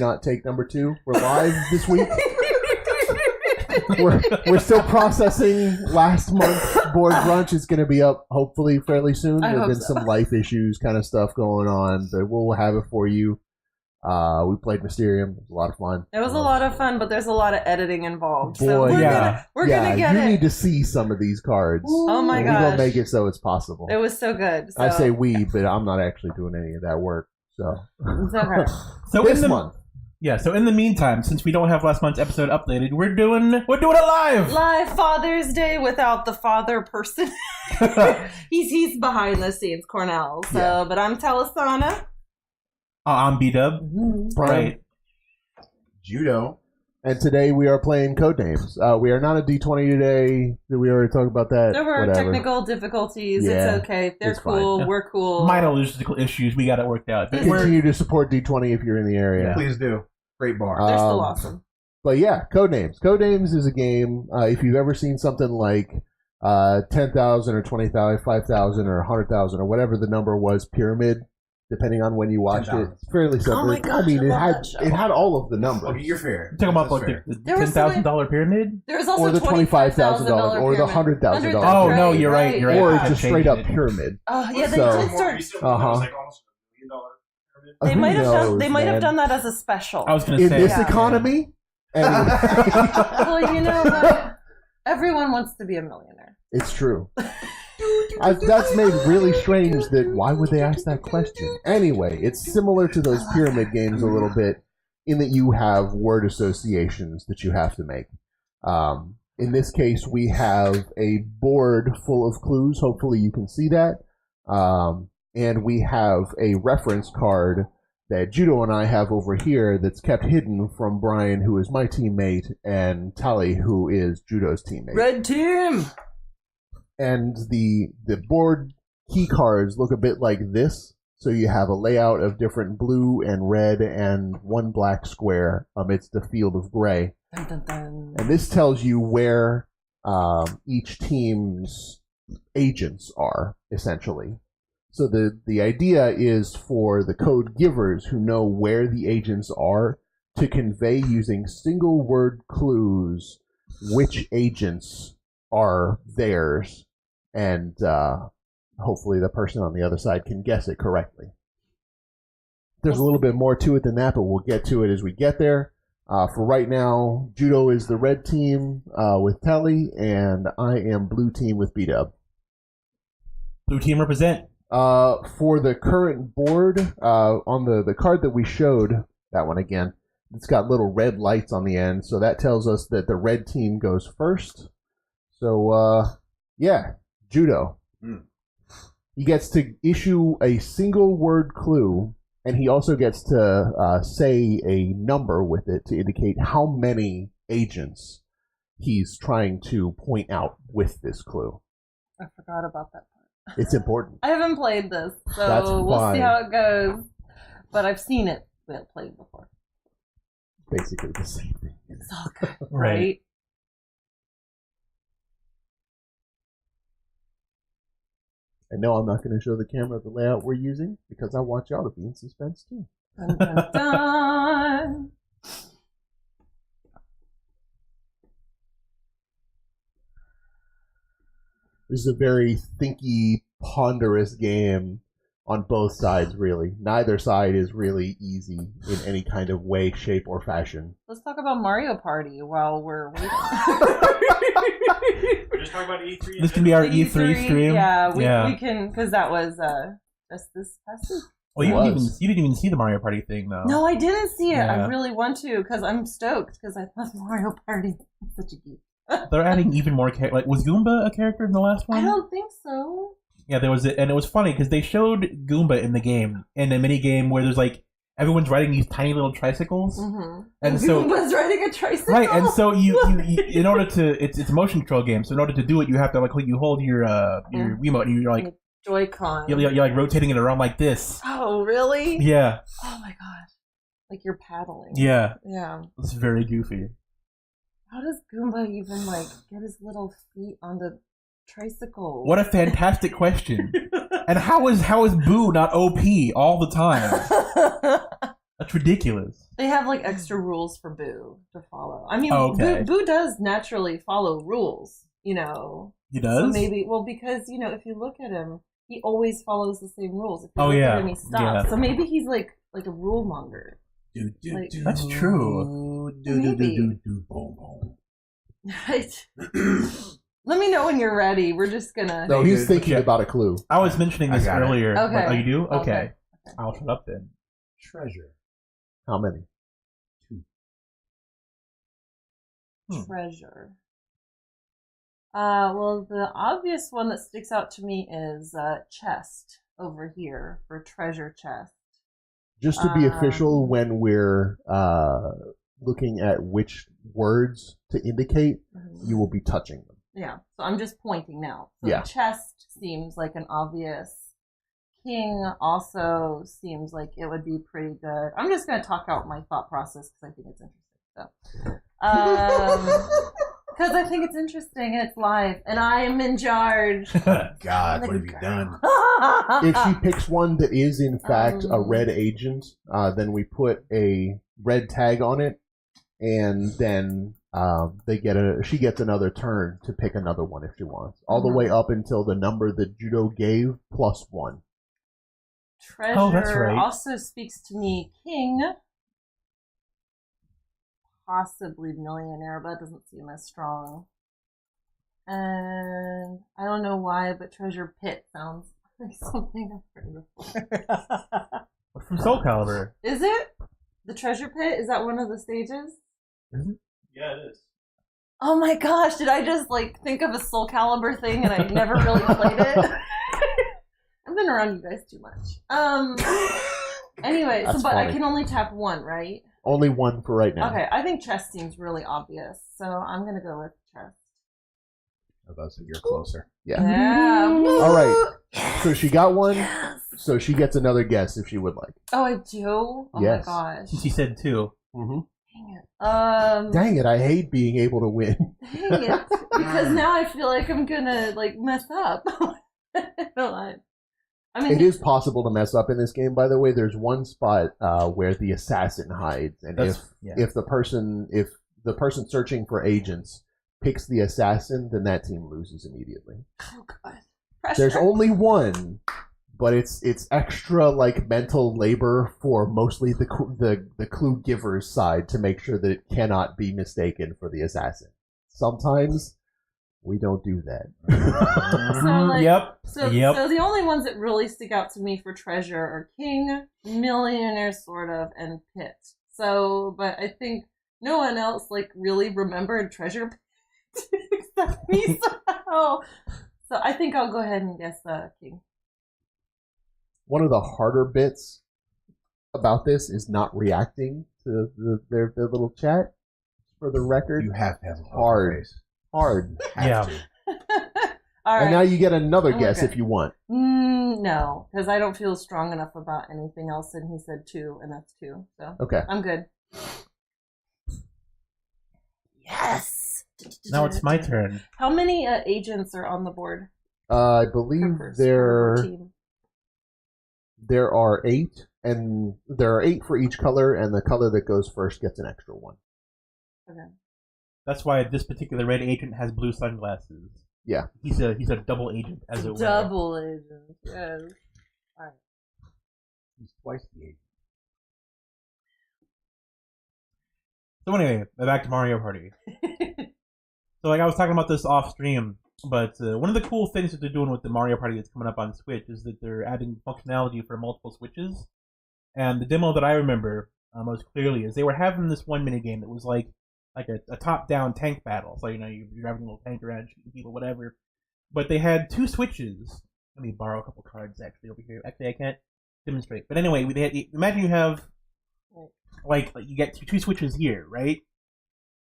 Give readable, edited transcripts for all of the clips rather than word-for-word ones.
not take number 2. We're live this week. we're still processing last month's board brunch. It's going to be up hopefully fairly soon. There have been some life issues kind of stuff going on, but we'll have it for you. We played Mysterium. It was a lot of fun. It was a lot of fun, but there's a lot of editing involved. Boy, so we're gonna get you it. need to see some of these cards. Oh my gosh. We're going to make it so it's possible. It was so good. So. I say we, but I'm not actually doing any of that work. So, It's okay. So this month. Yeah, so in the meantime, since we don't have last month's episode updated, we're doing it live! Live Father's Day without the father person. he's behind the scenes, Cornell. So, yeah. But I'm Telasana. I'm B-Dub. Right. Judo. And today we are playing Codenames. We are not a D20 today. Did we already talk about that? There were technical difficulties. Yeah, it's okay. They're cool. Fine. We're cool. Minor logistical issues. We got it worked out. Continue to support D20 if you're in the area. Yeah. Please do. Great bar. They're still awesome. But yeah, Codenames. Codenames is a game. If you've ever seen something like 10,000 or 20,000, 5,000 or 100,000 or whatever the number was, Pyramid, depending on when you watched it, it's fairly simple. Oh my gosh, I mean, it had all of the numbers. Okay, you're fair. You're talking about like the $10,000 pyramid? There was also or the $25,000 or the $100,000. Oh, no, you're right. You're right. Or it's just straight up pyramid. Oh, yeah, they did start. They might have done that as a special. I was going to say. In this economy? Anyway. Well, you know what? Everyone wants to be a millionaire. It's true. That's made really strange that why would they ask that question? Anyway, it's similar to those pyramid games a little bit in that you have word associations that you have to make. In this case, we have a board full of clues. Hopefully you can see that. And we have a reference card that Judo and I have over here that's kept hidden from Brian, who is my teammate, and Tali, who is Judo's teammate. Red team! And the board key cards look a bit like this. So you have a layout of different blue and red and one black square amidst a field of gray. Dun, dun, dun. And this tells you where each team's agents are, essentially. So the idea is for the code givers who know where the agents are to convey using single word clues which agents are theirs, and hopefully the person on the other side can guess it correctly. There's a little bit more to it than that, but we'll get to it as we get there. For right now, Judo is the red team with Telly, and I am blue team with B-Dub. Blue team represent. For the current board, on the card that we showed, that one again, it's got little red lights on the end, so that tells us that the red team goes first. So, yeah, Judo. He gets to issue a single word clue, and he also gets to say a number with it to indicate how many agents he's trying to point out with this clue. I forgot about that part. It's important. I haven't played this, so That's we'll fine. see how it goes. But I've seen it played before. Basically the same thing. It's all good, Right. right? And no, I'm not going to show the camera the layout we're using because I want y'all to be in suspense too. Dun, dun, dun. This is a very thinky, ponderous game on both sides, really. Neither side is really easy in any kind of way, shape, or fashion. Let's talk about Mario Party while we're waiting. We're just talking about E3. This can be our E3 stream. Yeah, we can, because that was just this past week. Well, you didn't even see the Mario Party thing, though. No, I didn't see it. Yeah. I really want to, because I'm stoked, because I love Mario Party. I'm such a geek. They're adding even more like, was Goomba a character in the last one? I don't think so. Yeah, there was and it was funny because they showed Goomba in the game, in a mini game where there's like everyone's riding these tiny little tricycles, and so Goomba's riding a tricycle, right? And so you in order to it's a motion control game, so in order to do it, you have to like you hold your Wiimote and you're like Joy-Con. You're like rotating it around like this. Oh, really? Yeah. Oh my gosh, like you're paddling. Yeah. Yeah. It's very goofy. How does Goomba even like get his little feet on the tricycle? What a fantastic question! And how is Boo not OP all the time? That's ridiculous. They have like extra rules for Boo to follow. I mean, Okay. Boo does naturally follow rules, He So does? maybe, because, if you look at him, he always follows the same rules. If you Oh, look yeah. at him, he stops. Yeah. So maybe he's like a rule monger. Like- That's true. Maybe. Boom, boom. Right. Let me know when you're ready. We're just gonna. No, he's thinking Okay. about a clue. I was mentioning I this got it. earlier. Okay. But, oh, you do? Okay. Okay. I'll shut up then. Treasure. How many? Treasure. Well, the obvious one that sticks out to me is chest over here for treasure chest. Just to be official, when we're looking at which words to indicate, you will be touching them. Yeah, so I'm just pointing now. So Yeah. chest seems like an obvious. King also seems like it would be pretty good. I'm just going to talk out my thought process because I think it's interesting. So, because I think it's interesting and it's live, and I'm in charge. God, what have you done? If she picks one that is in fact a red agent, then we put a red tag on it, and then she gets another turn to pick another one if she wants, all the way up until the number that Judo gave plus 1. Treasure Oh, that's right. also speaks to me. King, possibly millionaire, but it doesn't seem as strong. And I don't know why, but treasure pit sounds like something I've heard before. From Soul Calibur. Is it? The treasure pit? Is that one of the stages? Yeah, it is. Oh my gosh, did I just think of a Soul Calibur thing and I never really played it? I've been around you guys too much. Anyway, That's but funny. I can only tap one, right? Only 1 for right now. Okay, I think chest seems really obvious, so I'm gonna go with chest. I was about to say you're closer. Yeah. Yeah. All right. So she got one. So she gets another guess if she would like. Oh, I do? Oh Yes. my gosh. Since he said 2. Mm-hmm. Dang it. Dang it! I hate being able to win. Dang it. Because now I feel like I'm gonna mess up. I mean, It is possible to mess up in this game, by the way. There's one spot where the assassin hides, and if the person searching for agents picks the assassin, then that team loses immediately. Oh god. Pressure. There's only one, but it's extra mental labor for mostly the clue giver's side to make sure that it cannot be mistaken for the assassin. Sometimes we don't do that. Yep. So the only ones that really stick out to me for treasure are King, Millionaire, sort of, and Pit. So, but I think no one else really remembered treasure Pit except me somehow. So I think I'll go ahead and guess King. One of the harder bits about this is not reacting to their little chat. For the record, You have to have a poker hard. face. Hard. Yeah. All right. And now you get another Oh, guess okay. if you want. No, because I don't feel strong enough about anything else, and he said 2, and that's 2. So Okay. I'm good. Yes. Now it's my turn. How many agents are on the board? I believe per team? there are 8, and there are 8 for each color, and the color that goes first gets an extra 1. Okay. That's why this particular red agent has blue sunglasses. Yeah. He's a double agent, as it were. Double agent. Yes. All right. He's twice the agent. So anyway, back to Mario Party. So I was talking about this off stream, but one of the cool things that they're doing with the Mario Party that's coming up on Switch is that they're adding functionality for multiple Switches. And the demo that I remember most clearly is they were having this one minigame that was like a top-down tank battle. So, you're driving a little tank around, shooting people, whatever. But they had 2 switches. Let me borrow a couple cards, actually, over here. Actually, I can't demonstrate. But anyway, imagine you have, you get 2 switches here, right?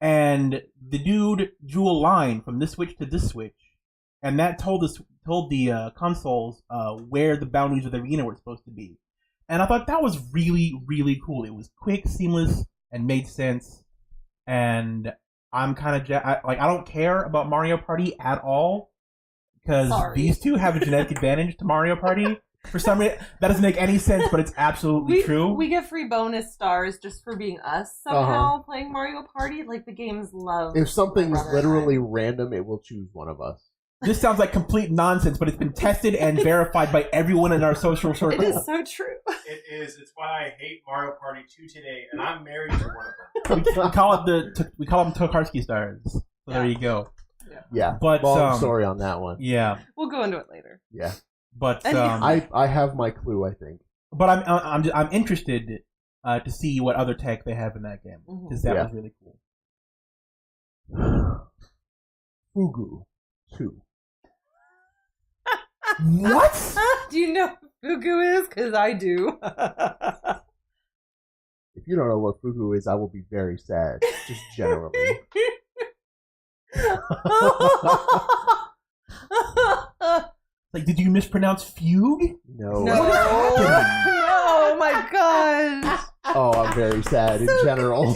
And the dude drew a line from this switch to this switch. And that told the consoles where the boundaries of the arena were supposed to be. And I thought that was really, really cool. It was quick, seamless, and made sense. And I'm kind of I don't care about Mario Party at all because these two have a genetic advantage to Mario Party, For some reason, that doesn't make any sense, but it's absolutely true. We get free bonus stars just for being us somehow playing Mario Party. Like, the games love. If something's literally random, it will choose one of us. This sounds like complete nonsense, but it's been tested and verified by everyone in our social circle. It is so true. It is. It's why I hate Mario Party 2 today, and I'm married to one of them. We call them Tokarski stars. So there you go. Yeah, but long story on that one. Yeah, we'll go into it later. Yeah, but I have my clue. I think, but I'm interested to see what other tech they have in that game because that was really cool. Fugu 2. What? Do you know what Fugu is? Because I do. If you don't know what Fugu is, I will be very sad. Just generally. Like, did you mispronounce fugue? No. Oh my god. Oh, I'm very sad in general.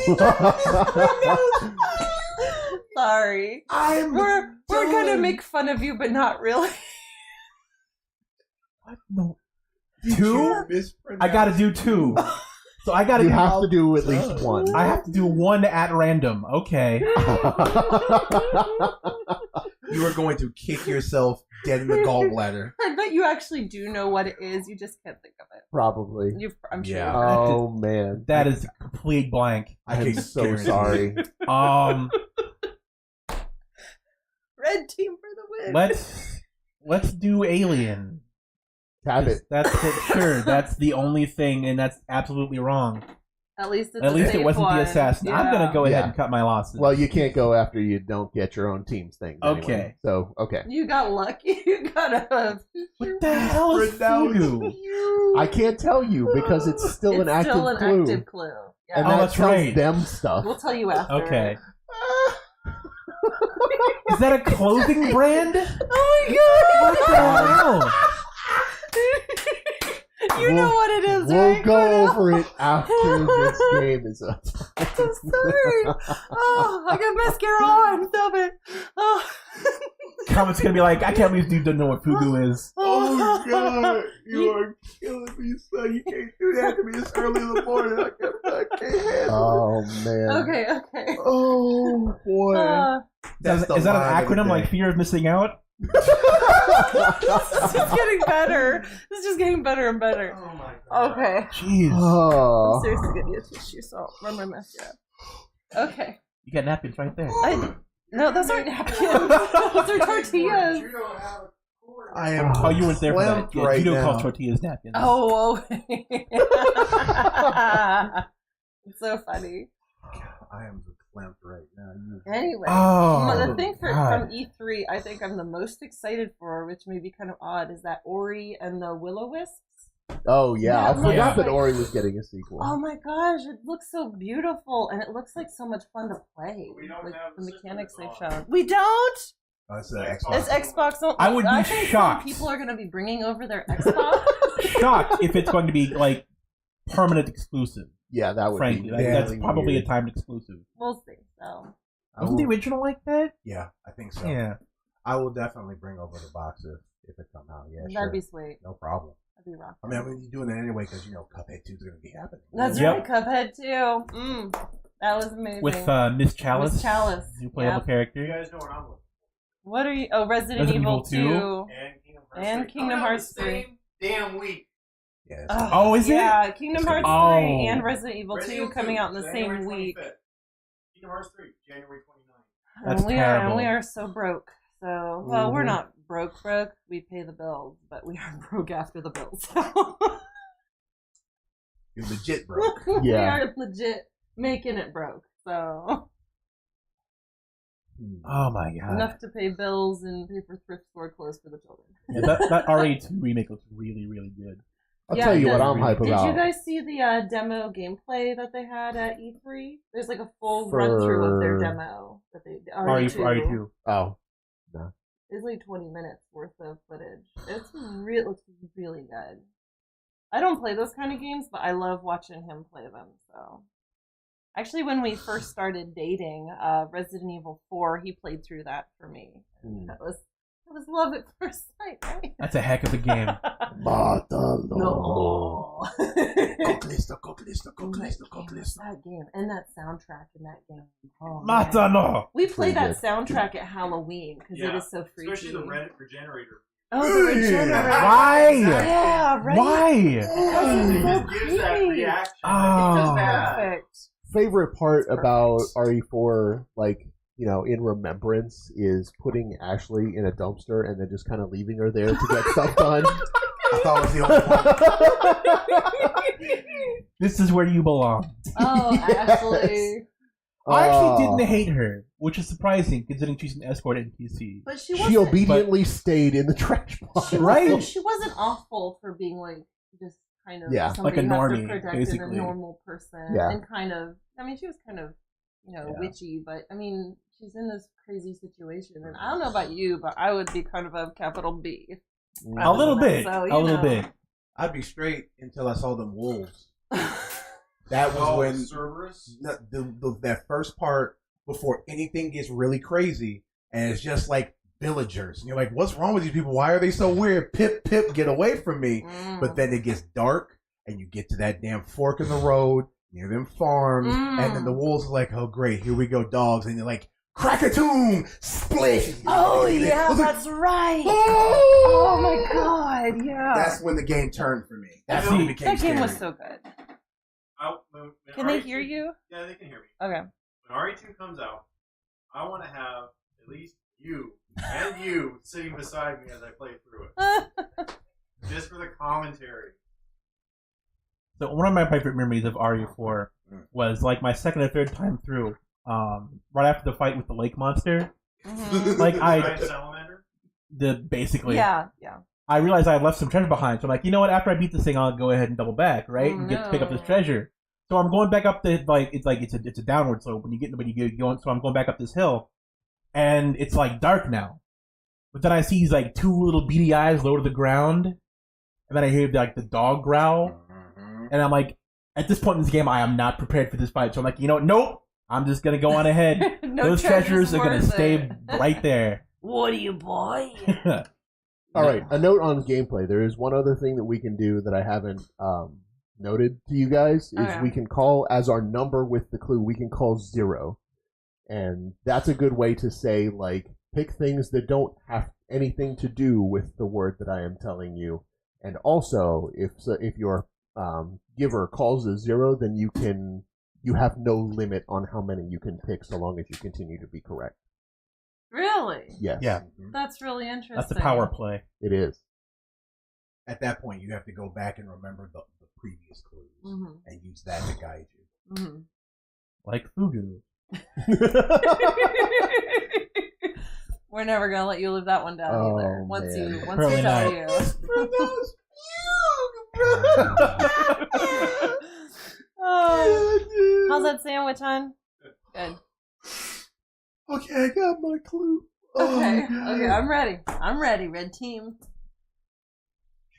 Sorry. We're gonna make fun of you, but not really. What? No. 2? I gotta do 2. So I gotta. You have to do at least one. I have to do one at random. Okay. You are going to kick yourself dead in the gallbladder. I bet you actually do know what it is. You just can't think of it. Probably. I'm sure. Yeah. Oh man, That is a complete blank. I'm so sorry. Red team for the win. Let's do Alien. Have it. That's sure. That's the only thing, and that's absolutely wrong. At least it's At least it wasn't one. the assassin. Yeah. I'm gonna go ahead and cut my losses. Well, you can't go after you don't get your own team's thing. Anyway. Okay. So okay. You got lucky. You got a. What the hell is Fugu? I can't tell you because it's still an active still an clue. active clue. Yeah. And that that's tells right. them stuff. We'll tell you after. Okay. Is that a clothing brand? Oh my god! What the hell? You know what it is, We'll right? go over it after this game is up. I'm sorry. Oh, I got mascara on. Stop it. Oh. Comments gonna be like, I can't believe dude doesn't know what Fugu is. Oh god, you are killing me, son. You can't do that to me this early in the morning. I can't handle Oh man. Okay. Oh boy. Is that an acronym like fear of missing out? This is just getting better. This is just getting better and better. Oh my god. Okay. Jeez. Oh. I'm seriously gonna need a tissue, so I'll run my mascara. Okay. You got napkins right there. No, those aren't napkins. Those are tortillas. I am. Oh, you weren't there for that. Yeah, right Judo now. calls tortillas napkins. Oh, it's so funny. I am clamped right now. Anyway, Oh, the thing God. from E3 I think I'm the most excited for, which may be kind of odd, is that Ori and the Will-O-Wisps. Oh yeah, I Yeah, forgot yeah. that Ori was getting a sequel. Oh my gosh, it looks so beautiful, and it looks like so much fun to play. We don't Like have the the mechanics system they've on. shown. We don't. That's the Xbox. It's Xbox. Only. I would be think shocked. some people are going to be bringing over their Xbox. Shocked if it's going to be like permanent exclusive. Yeah, that would Frankly, be like, that's really probably weird. a timed exclusive. We'll see. So Wasn't the original like that? Yeah, I think so. Yeah. I will definitely bring over the box if it comes out. Yeah, that'd sure. be sweet. No problem. That'd be rock. I mean, you're doing it anyway because Cuphead 2 is going to be happening. That's Yep. right. Cuphead too. That was amazing. With Miss Chalice. Miss Chalice. New playable Yep. character. You guys know what I'm looking What are you? Oh, Resident Resident Evil Evil 2. 2. for. And Kingdom Hearts 3. Same damn week. Yes. Oh, is it? Yeah, Kingdom Hearts 3 Oh. and Resident Evil 2 Resident coming 2, out in the January same week. 25th. Kingdom Hearts 3, January 29th. That's and terrible. we are so broke. So, well, we're not broke. We pay the bills, but we are broke after the bills. You're legit, bro. We Yeah. are legit making it broke. So Oh my god. enough to pay bills and pay for thrift store clothes for the children. Yeah, that RE2 remake looks really, really good. I'll Yeah, tell you it what does. I'm hype Did about. you guys see the demo gameplay that they had at E3? There's like a full run through of their demo that they RE2. Oh, It's like 20 minutes worth of footage. It looks really good. I don't play those kind of games, but I love watching him play them. So, actually, when we first started dating, Resident Evil 4, he played through that for me. That was It was love at first sight, right? That's a heck of a game. Matalo. No. Coclisto. That game and that soundtrack in that game. Oh, Matano. we play Pretty that soundtrack at Halloween because it is so freaky. Especially the Regenerator. Oh, the Regenerator. Why? Yeah, right. Why? It so just gives that creepy. reaction. Oh. It's so bad. Perfect. Favorite part about RE4, like, in remembrance, is putting Ashley in a dumpster and then just kind of leaving her there to get stuff done. I thought it was the only one. This is where you belong. Oh, Ashley. I actually didn't hate her, which is surprising considering she's an escort at NPC. But she She wasn't. obediently stayed in the trash box. Right? She wasn't awful for being like just kind of Yeah. somebody Like a you have normie, to protect basically. and a normal person. Yeah. And kind of, I mean, she was kind of, witchy, but I mean, she's in this crazy situation. And I don't know about you, but I would be kind of a capital B. A little bit. So, a little bit. I'd be straight until I saw them wolves. That was when Cerberus. that first part before anything gets really crazy, and it's just like villagers. And you're like, what's wrong with these people? Why are they so weird? Pip, pip, get away from me. But then it gets dark, and you get to that damn fork in the road near them farms, and then the wolves are like, oh, great, here we go, dogs. And you're like, crack-a-toom, split. Oh, I yeah, was like, that's right. oh! Oh, my God, yeah. That's when the game turned for me. That's See, when it became That game was scary. so good. When Can they RE2 hear you? Yeah, they can hear me. Okay. When RE2 comes out, I want to have at least you and you sitting beside me as I play through it, just for the commentary. So one of my favorite memories of RE4 was like my second or third time through. Right after the fight with the lake monster, Mhm. like Giant salamander. basically, Yeah. I realized I had left some treasure behind. So I'm like, you know what? After I beat this thing, I'll go ahead and double back, right, Oh, and get to pick up this no. treasure. So I'm going back up the it's a downward slope when you get going. So I'm going back up this hill, and it's like dark now. But then I see these like two little beady eyes low to the ground, and then I hear like the dog growl, and I'm like, at this point in this game, I am not prepared for this fight. So I'm like, you know what? Nope. I'm just gonna go on ahead. No Those treasures are gonna worth stay it. right there. What are you, boy? All right, a note on gameplay. There is one other thing that we can do that I haven't noted to you guys, is Okay. we can call, as our number with the clue, we can call 0. And that's a good way to say, like, pick things that don't have anything to do with the word that I am telling you. And also, if your giver calls a 0, then you have no limit on how many you can pick so long as you continue to be correct. Really? Yes. Yeah. That's really interesting. That's a power play. It is. At that point, you have to go back and remember the previous clues Mhm. and use that to guide you. Mhm. Like Fugu. We're never gonna let you live that one down Oh, either. Once man. you Probably tell not. you. Oh, how's that sandwich, hon? Good. Okay, I got my clue. Oh, Okay, God. okay, I'm ready. I'm ready, red team.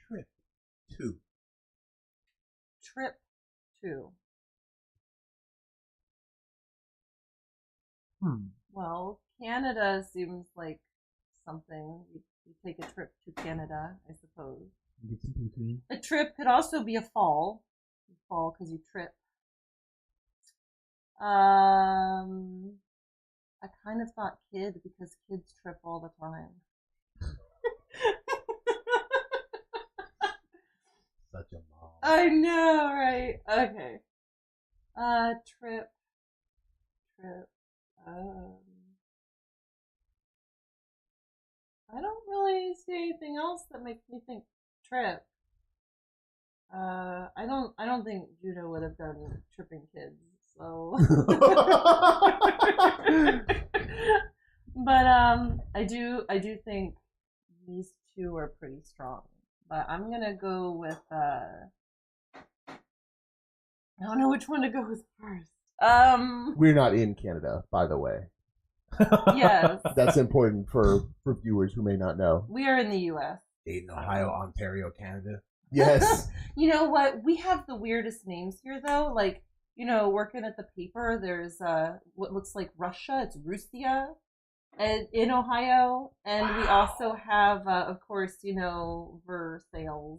Trip 2. Trip 2. Well, Canada seems like something. You take a trip to Canada, I suppose. Get some poutine. A trip could also be a fall. You fall because you trip. I kind of thought kid because kids trip all the time. Such a mom. I know, right? Okay. Trip. I don't really see anything else that makes me think trip. I don't think Judo would have done tripping kids, so. But I do think these two are pretty strong. But I'm gonna go with I don't know which one to go with first. We're not in Canada, by the way. Yes, That's important for viewers who may not know. we are in the U.S. Dayton, Ohio, Ontario, Canada. Yes. You know what? We have the weirdest names here, though. Like, working at the paper, there's what looks like Russia. It's Russia. in Ohio, and we also have, of course, Versailles,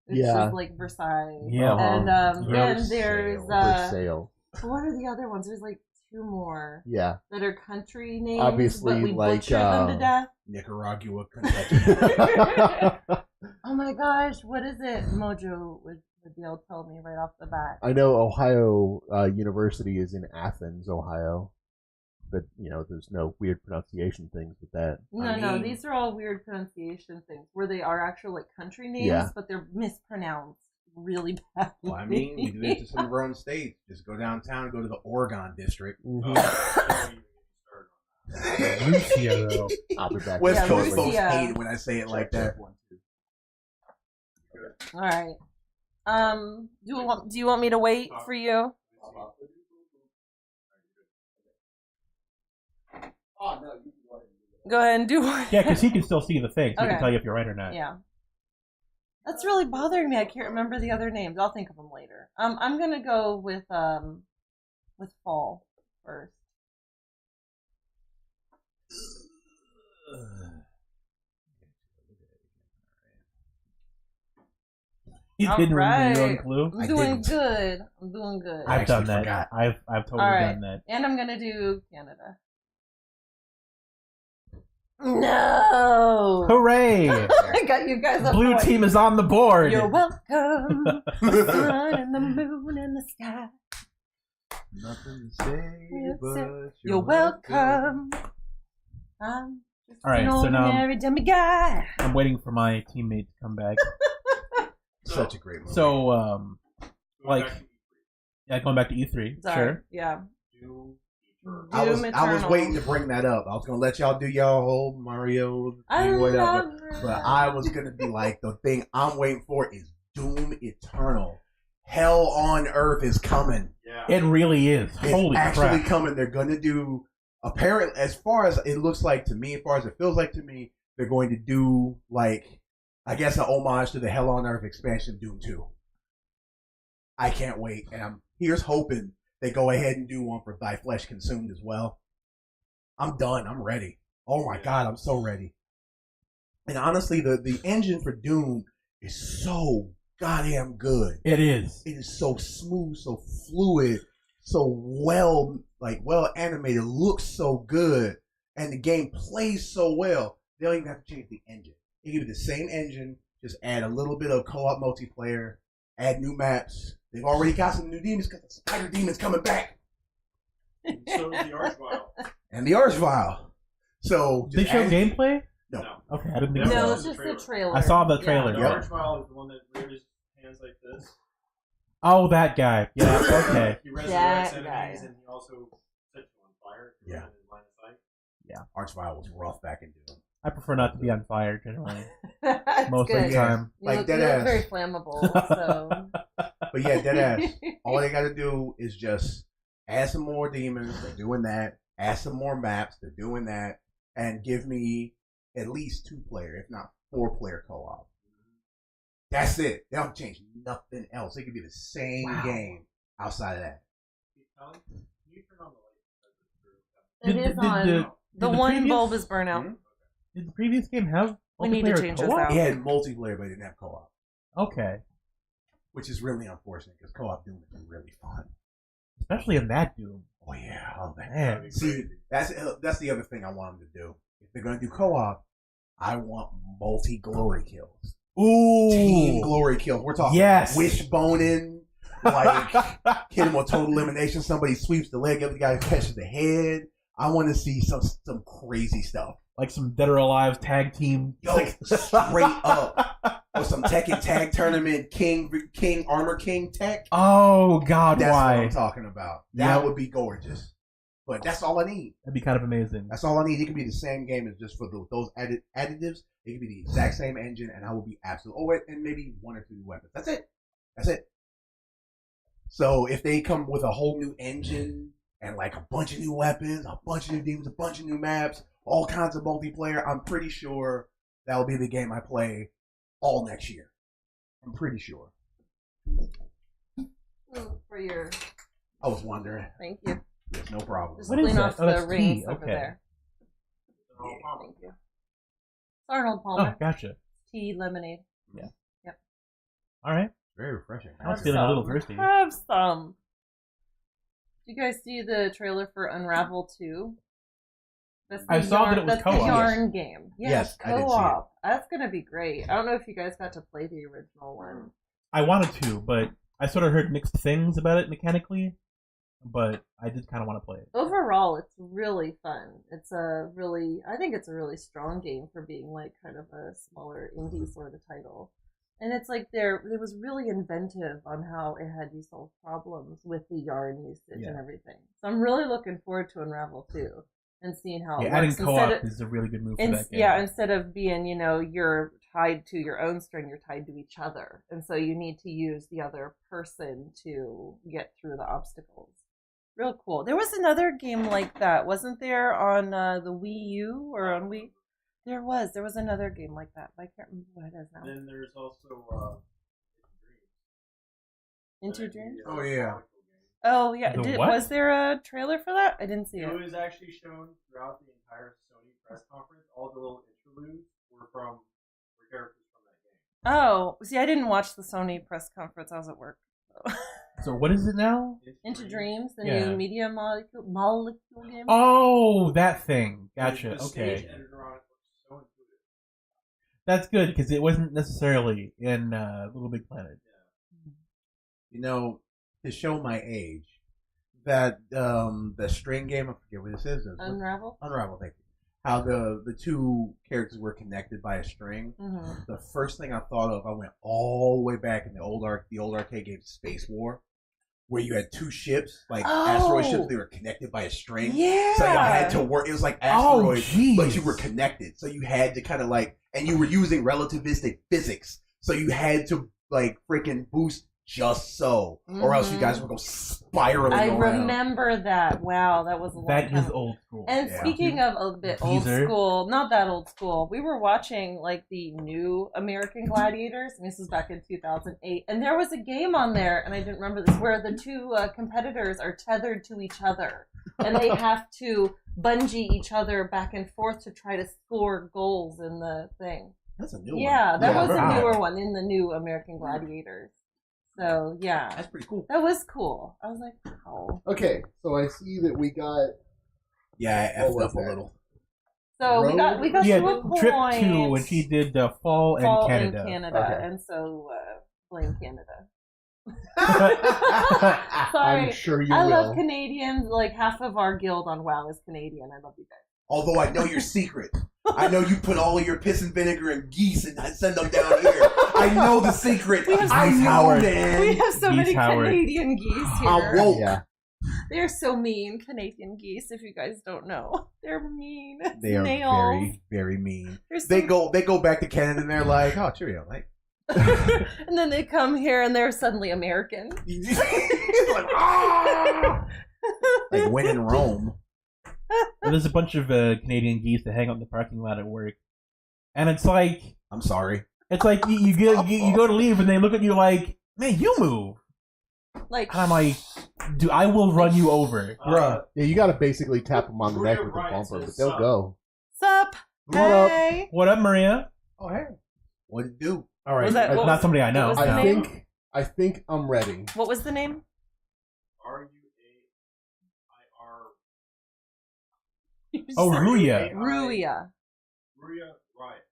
which is like Versailles. Yeah. And then there's Versailles. what are the other ones? There's like 2 more. Yeah. That are country names, Obviously, but we like, butcher them to death. Nicaragua, Kentucky. Oh my gosh, what is it? Mojo would be able to tell me right off the bat. I know Ohio University is in Athens, Ohio. But, there's no weird pronunciation things with that. No, these are all weird pronunciation things where they are actual like country names, but they're mispronounced really badly. Well, I mean, we do this to some of our own states. Just go downtown and go to the Oregon district. Mm-hmm. Lucia, though. I'll be back. West Coast Lucia. folks hate it when I say it like that. All right. Do you want me to wait for you? Oh, no, you can go ahead. Go ahead and do one. Yeah, because he can still see the face. He Okay. can tell you if you're right or not. Yeah. That's really bothering me. I can't remember the other names. I'll think of them later. I'm gonna go with fall first. He didn't remember your own Alright. clue. I'm doing good. I'm doing good. I've done that. forgot. I've totally Alright. done that. And I'm gonna do Canada. No! Hooray! I got you guys up. Blue team is on the board. You're welcome. The sun and the moon and the sky. Nothing to say, but You're welcome. I'm just All right, an so now- ordinary dummy guy. I'm waiting for my teammate to come back. Such a great movie. So, like, Back to yeah, going back to E3. Sorry. Sure. Yeah. Doom I was Eternal. waiting to bring that up. I was gonna let y'all do y'all whole Mario I thing, whatever. love But I was gonna be like, the thing I'm waiting for is Doom Eternal. Hell on Earth is coming. Yeah. It really is. It's Holy actually crap. coming. They're gonna do, apparently, as far as it looks like to me, as far as it feels like to me, they're going to do, like, I guess an homage to the Hell on Earth expansion of Doom 2. I can't wait. And here's hoping they go ahead and do one for Thy Flesh Consumed as well. I'm done. I'm ready. Oh my God, I'm so ready. And honestly, the engine for Doom is so goddamn good. It is. It is so smooth, so fluid, so well animated, looks so good, and the game plays so well. They don't even have to change the engine. They give you the same engine, just add a little bit of co-op multiplayer, add new maps. They've already got some new demons because the Spider Demon's coming back. So the Archvile. And the Archvile. So They just show add- gameplay? No. Okay, I didn't think No, so. No, that it's was just the the trailer. trailer. I saw the trailer. The Yeah. Archvile is the one that reared his hands like this. Oh, that guy. Yeah, okay. He resurrects That enemies guy. and he also sets you on fire. if you're Yeah. in his line of sight. Archvile was rough back in Doom. I prefer not to be on fire, generally. That's Most of good. the time. You Like look, dead you look ass. very flammable, so. But yeah, deadass. All they got to do is just add some more demons. They're doing that. Add some more maps. They're doing that. And give me at least 2-player, if not 4-player co-op. That's it. They don't change nothing else. It could be the same game outside of that. Keep telling. Can you turn on the light? It is on. The one previous- bulb is burnt out. Hmm? Did the previous game have We need to multiplayer change this co-op? out. It had multiplayer, but it didn't have co-op, Okay. which is really unfortunate because co-op Doom is really fun. Especially in that Doom. Oh yeah, oh man. Man. See, that's the other thing I want them to do. If they're going to do co-op, I want multi-glory kills. Ooh. Team glory kills. We're talking Yes. wishboning, like hit him with total elimination. Somebody sweeps the leg of the guy, catches the head. I want to see some crazy stuff. Like some Dead or Alive tag team. Yo, straight up. Or some Tekken Tag Tournament King Armor King Tech. Oh, God, That's what I'm why? talking about. That Yep. would be gorgeous. But that's all I need. That'd be kind of amazing. That's all I need. It could be the same game as just for those additives. It could be the exact same engine, and I will be absolutely. Oh, wait, and maybe 1 or 2 new weapons. That's it. That's it. So if they come with a whole new engine and like a bunch of new weapons, a bunch of new demons, a bunch of new maps, all kinds of multiplayer, I'm pretty sure that will be the game I play all next year. I'm pretty sure. For your. I was wondering. Thank you. Yes, no problem. Just What is clean that? off Oh, the that's rings tea. over Okay. there. Arnold Palmer. Thank you. It's Arnold Oh, Palmer. gotcha. Tea lemonade. All right. Very refreshing. I was Have feeling a little some. thirsty. Have some. Did you guys see the trailer for Unravel 2? That's I the saw that it was that's the co-op. yarn game. Yes, I did see it. co-op. That's gonna be great. I don't know if you guys got to play the original one. I wanted to, but I sort of heard mixed things about it mechanically. But I did kind of want to play it. Overall, it's really fun. I think it's a really strong game for being like kind of a smaller indie sort of title. And it's like it was really inventive on how it had you solve problems with the yarn usage and everything. So I'm really looking forward to Unravel 2 and seeing how it adding works. co-op is a really good move for that game. Yeah, instead of being, you're tied to your own string, you're tied to each other. And so you need to use the other person to get through the obstacles. Real cool. There was another game like that, wasn't there, on the Wii U or on Wii? There was another game like that, but I can't remember what it is now. And then there's also Into Dreams? Oh, yeah. Oh yeah. The what? Was there a trailer for that? I didn't see It it. was actually shown throughout the entire Sony press conference. All the little interludes were characters from that game. Oh, see, I didn't watch the Sony press conference. I was at work. So. So what is it now? Into Dreams, the Yeah. new media molecule game. Oh, that thing. Gotcha. The Okay. stage editor on it looks so intuitive. That's good because it wasn't necessarily in Little Big Planet. You know, to show my age, that the string game, I forget what this is. Unravel. Unravel, thank you. How the two characters were connected by a string. Mm-hmm. The first thing I thought of, I went all the way back in the old arcade game Space War, where you had two ships, like asteroid ships, they were connected by a string. Yeah. So you had to work. It was like asteroids, jeez. but you were connected. So you had to kind of and you were using relativistic physics. So you had to freaking boost just so, or else you guys would go spiraling I around. remember that. Wow, that was a long That time is ago. old school. And Yeah. speaking of a bit old Teaser. school, not that old school, we were watching the new American Gladiators, and this was back in 2008, and there was a game on there, and I didn't remember this, where the two competitors are tethered to each other, and they have to bungee each other back and forth to try to score goals in the thing. That's a new one. Yeah, that was right. a newer one in the new American Gladiators. So, yeah. That's pretty cool. That was cool. I was like, wow. Okay, so I see that we got Yeah, I What effed was up a that? little. So Road? we got Yeah, to a point. Trip 2 when she did Fall in Fall Canada. in Canada, Okay. and so blame Canada. I'm Sorry, sure you I will. love Canadians. Like half of our guild on WoW is Canadian. I love you guys. Although I know your secret. I know you put all of your piss and vinegar and geese and send them down here. I know the secret. We have I Geese know, Howard. man. We have so Geese many Howard. Canadian geese here. I'm woke. Yeah, They're so mean, Canadian geese. If you guys don't know, they're mean. They are Snails. very, very mean. They're so They go back to Canada and they're like, oh, cheerio, like. and then they come here and they're suddenly American. like, ah! Like when in Rome. And there's a bunch of Canadian geese that hang out in the parking lot at work, and it's like I'm sorry. you go to leave and they look at you like, man, you move, Like, and I'm like, dude, I will run you over. Bruh. yeah. You got to basically tap them on the neck with the Maria bumper, Ryan but says, they'll go. sup? What up? Hey. What up, Maria? Oh, hey. What'd it do? All right, Was that- what not was- somebody I know. what was the I name? think I'm ready. What was the name? RUAIR. Oh, Ruya. Ruya. Ruya Riot.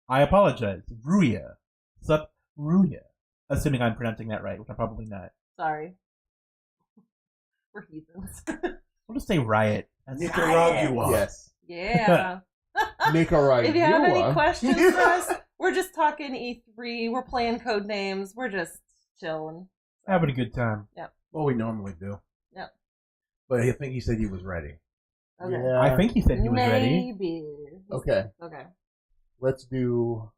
I apologize, Ruya. Sup, Ruya. Assuming I'm pronouncing that right, which I'm probably not. Sorry. We're heathens. I'll just say Riot. That's Nicaragua. Yes, Yeah. Nicaragua. If you have any questions for us, we're just talking E3. We're playing code names. We're just chilling. having a good time. What we normally do. Yep. But I think he said he was ready. Okay. Yeah. I think he said he was ready. Maybe. Okay, Okay. let's do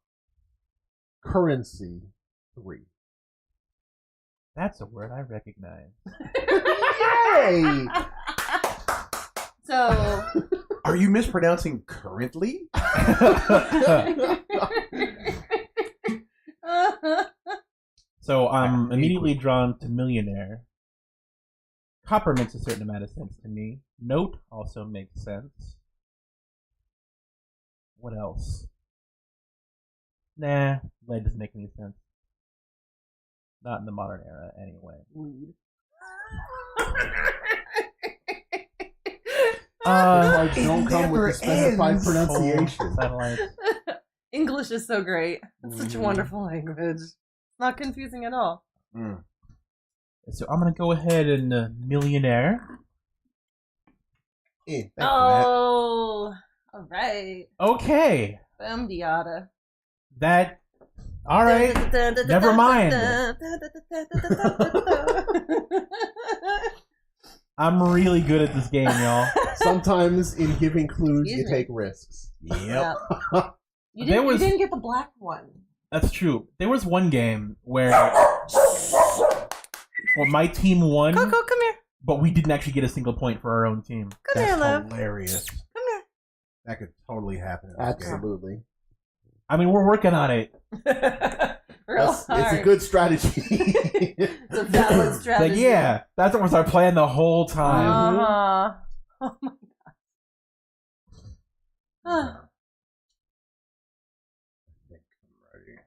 currency 3. That's a word I recognize. Yay! So. Are you mispronouncing currently? So I'm immediately drawn to millionaire. Copper makes a certain amount of sense to me. Note also makes sense. What else? Nah, lead doesn't make any sense. Not in the modern era, anyway. Weed. Cards don't come with never a specified ends. pronunciation. Satellites. English is so great. It's such a Mhm. wonderful language. It's not confusing at all. Mm. So I'm gonna go ahead and millionaire. Thanks for Oh, all right. Okay, Boom diada. that. All right. Never mind. I'm really good at this game, y'all. Sometimes in giving clues, Excuse you me. take risks. that. Yep. You There didn't, was- you didn't get the black one. That's true. There was one game where well, my team won, Coco, come here. but we didn't actually get a single point for our own team. Come here, love. That's hilarious. Come here. That could totally happen. in this game. Absolutely. I mean, we're working on it. Real It's a hard. good strategy. It's a valid It's strategy. like, yeah, that's what was our plan the whole time. Uh-huh. Oh my god. I think I'm ready.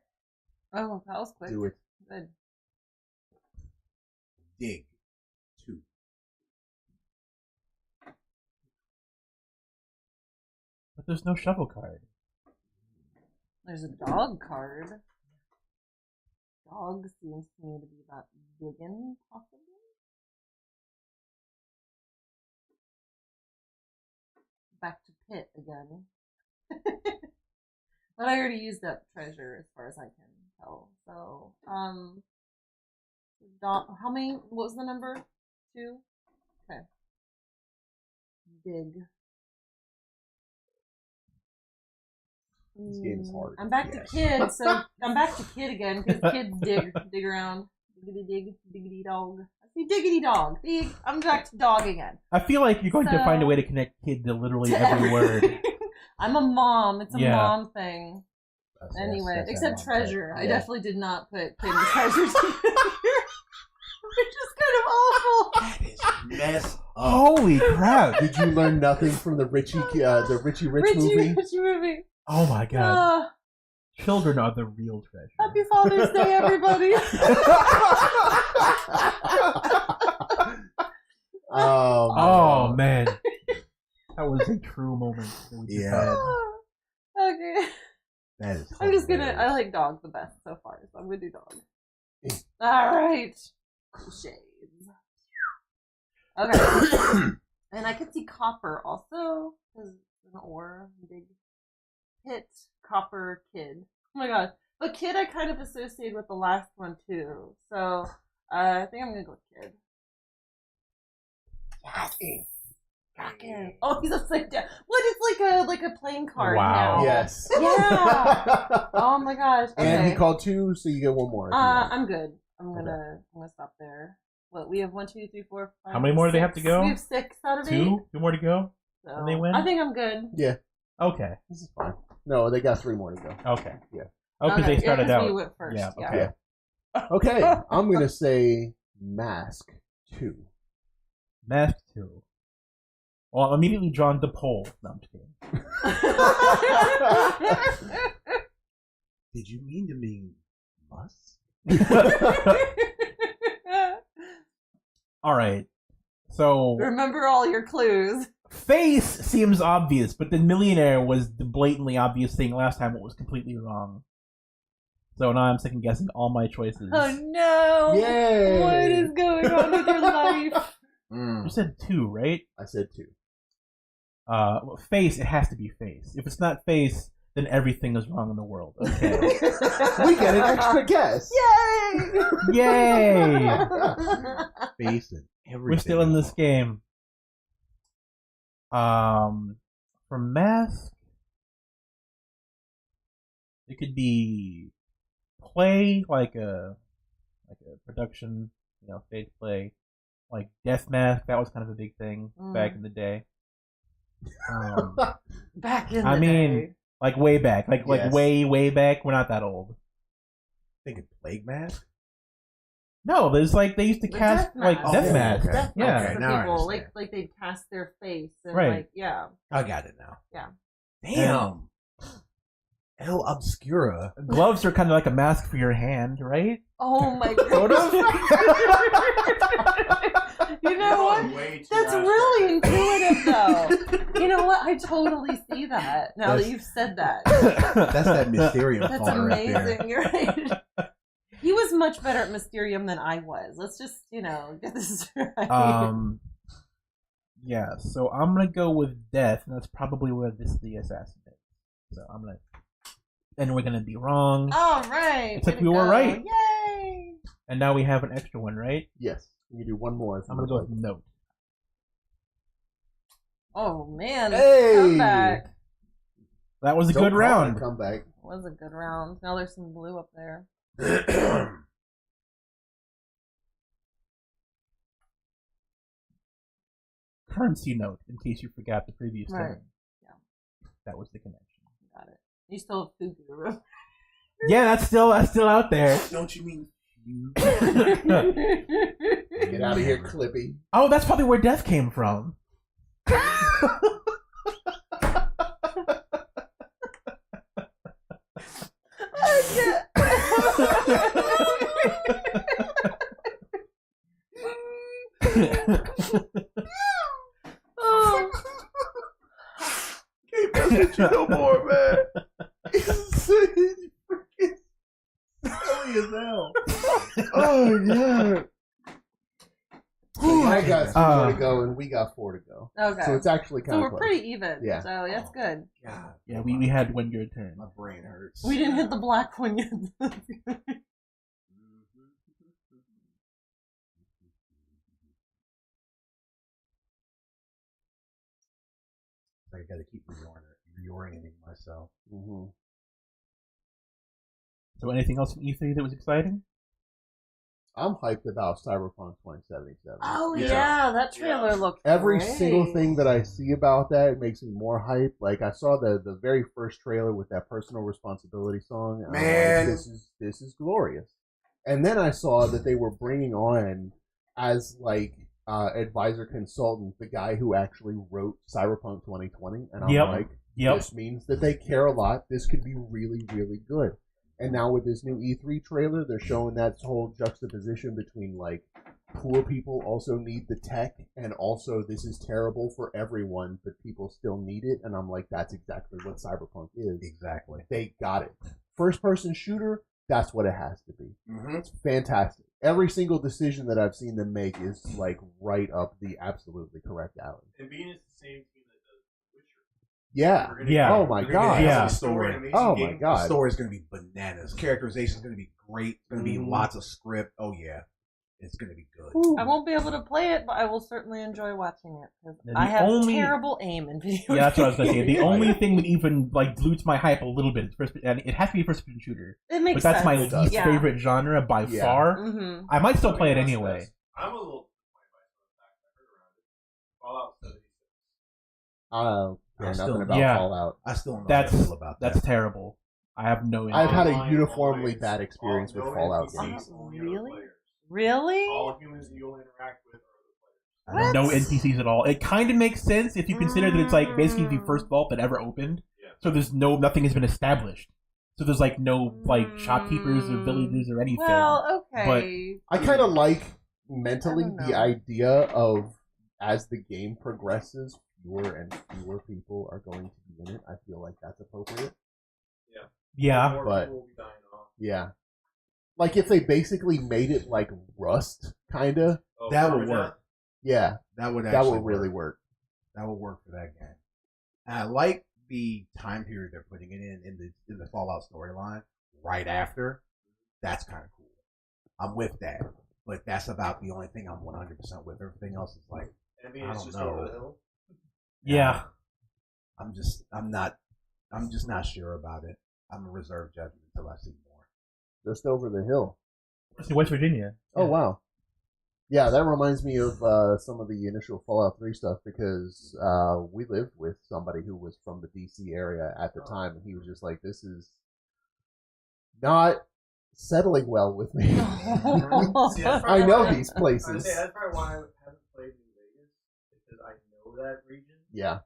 Oh, that was quick. Do it. Good. Dig. 2. But there's no shovel card. There's a dog card. Dog seems to me to be about digging, possibly. Back to pit again. But I already used up treasure as far as I can tell. So, how many? What was the number? 2? Okay. Dig. This game is hard. I'm back to kid, so I'm back to kid again because kids dig around. Diggity dig, diggity dog. I see diggity dog. See, I'm back to dog again. I feel like you're going to So- find a way to connect kid to literally every word. I'm a mom. It's a Yeah. mom thing. That's- Anyway, that's except that treasure. one. I Yeah. definitely did not put kid and treasure together. Which is kind of awful. That is messed up. Holy crap! Did you learn nothing from the Richie Rich movie? Richie movie. Oh my god. Ah, Children are the real treasure. happy Father's Day, everybody. Oh man. That was a true moment. That we just Yeah. had. Okay. That is I'm just gonna. I hilarious. like dog the best so far, so I'm gonna do dog. All right. Shades. Okay. And I could see copper also because an ore, big pit, copper, kid. Oh my god! But kid, I kind of associated with the last one too. So I think I'm gonna go with kid. Kraken. Oh, he's upside down. What? It's like a playing card Wow. now. Yes. Yeah. Oh my gosh. Okay. And he called 2, so you get one more. if you want. I'm good. I'm gonna stop there. What we have 1, 2, 3, 4, 5. How many more do they have to 6. go? We have 6 out of 8. 2 more to go. So and they win? I think I'm good. Yeah, Okay. this is fine. No, they got 3 more to go. Okay. Yeah. Oh, because they started 'cause out. We went first. Yeah, Yeah. okay. Okay, I'm gonna say Mask 2. Mask 2. Well, I'm immediately drawn to pole. No, I'm just kidding. Did you mean to mean must? All right. So Remember all your clues. face seems obvious, but the millionaire was the blatantly obvious thing last time. It was completely wrong. So now I'm second guessing all my choices. Oh no! Yay! What is going on with your life? You said 2, right? I said 2. Well, face. It has to be face. If it's not face, then everything is wrong in the world. Okay. We get an extra guess. Yay! Yay! Face and everything. We're still in this game. For mask, it could be play, like a production, stage play, like Death Mask. That was kind of a big thing back in the day. Back in the I mean, day. like way back, like Yes. way back. We're not that old. Thinking plague mask. No, there's like they used to The cast Death like Mask. Death Oh, Mask. okay. Death Yeah. masks Okay, for now I people, understand. like they'd cast their face and Right. like yeah. I got it now. Yeah. Damn. El Obscura. Gloves are kind of like a mask for your hand, right? Oh my Sort god. You know what? Way too That's abstract. really intuitive, though. You know what? I totally see that now that you've said that. That's that Mysterium That's font right there. amazing. You're right. He was much better at Mysterium than I was. Let's just, get this right. Yeah, so I'm gonna go with Death, and that's probably where this is the assassin is. So I'm gonna, and we're gonna be wrong. All right. Except way to we were go. right. Yay! And now we have an extra one, right? Yes. You can do one more. I'm gonna go with Note. Oh man! Hey! Comeback. That was a good round. Comeback. Was a good round. Now there's some blue up there. Currency Note, in case you forgot the previous Right. turn. Yeah. That was the connection. Got it. You still have food guru. Yeah, that's still out there. Don't you mean you? Get out of here, Clippy. Oh, that's probably where Death came from. Oh. Can't mess with you no more, man. It's freaking silly as hell. Oh, yeah. I got 3 more to go, and we got 4 to go. Okay. So it's actually kind So of we're close. pretty even. Yeah. So that's good. God, Yeah, we had one good turn. my brain hurts. We didn't hit the black one yet. I got to keep reorienting myself. Mm-hmm. So anything else from E3 that was exciting? I'm hyped about Cyberpunk 2077. Oh Yeah. yeah, that trailer looked Every great. single thing that I see about that makes me more hype. Like I saw the very first trailer with that personal responsibility song. And I'm Man. like, this is glorious. And then I saw that they were bringing on as like advisor consultant the guy who actually wrote Cyberpunk 2020, and I'm Yep. like, Yep. this means that they care a lot. This could be really, really good. And now with this new E3 trailer, they're showing that whole juxtaposition between like poor people also need the tech, and also this is terrible for everyone, but people still need it. And I'm like, that's exactly what Cyberpunk is. Exactly. They got it. First person shooter, that's what it has to be. Mm-hmm. It's fantastic. Every single decision that I've seen them make is like right up the absolutely correct alley. And being it's the same team that does Witcher. Yeah. We're gonna Yeah. get- Oh my we're gonna God. get Yeah. a story, an amazing Oh my game. The God. story is going to be bananas. Characterization is going to be great. It's going to be Mhm. lots of script. Oh yeah, it's going to be good. I won't be able to play it, but I will certainly enjoy watching it because Yeah, the I have only- terrible aim in video Yeah, that's what I was gonna say. The games. only thing that even like dilutes my hype a little bit is first, and it has to be a first-person shooter. It makes But that's sense. my It does. least Yeah. favorite genre by Yeah. far. Mm-hmm. I might still play it Something else anyway. that's- I'm a little disappointed by some of the facts I heard around it. Fallout 76. I don't care I still- nothing about Yeah. Fallout. I still don't know That's- how I feel about That's that. terrible. I have no I've had a interest. uniformly bad experience with no Fallout NPCs, games. only other Really? players. Really? All humans that you'll interact with are other players. I don't- No NPCs at all. It kind of makes sense if you consider that it's like basically the first vault that ever opened. Yeah. So there's nothing has been established. So there's like no like shopkeepers or villagers or anything. Well, okay. I kind of like mentally I don't the know. idea of as the game progresses, fewer and fewer people are going to be in it. I feel like that's appropriate. Yeah. More but- people will be dying off. Yeah. Like if they basically made it like Rust, kinda. Oh, That would remember work. Yeah, That would that actually would really work. That would work for that game. And I like the time period they're putting it in the Fallout storyline right after. That's kind of cool. I'm with that, but that's about the only thing I'm 100% with. Everything else is like Envy I is don't just know. over the hill. Yeah. I'm just not sure about it. I'm a reserve judgment until I see more. Just over the hill. It's in West Virginia. Oh wow. Yeah, that reminds me of some of the initial Fallout 3 stuff because we lived with somebody who was from the DC area at the time, and he was just like, "This is not settling well with me." See, that's I probably know why- these I'd places. say that's probably why I haven't played New Vegas, because I know that region. Yeah,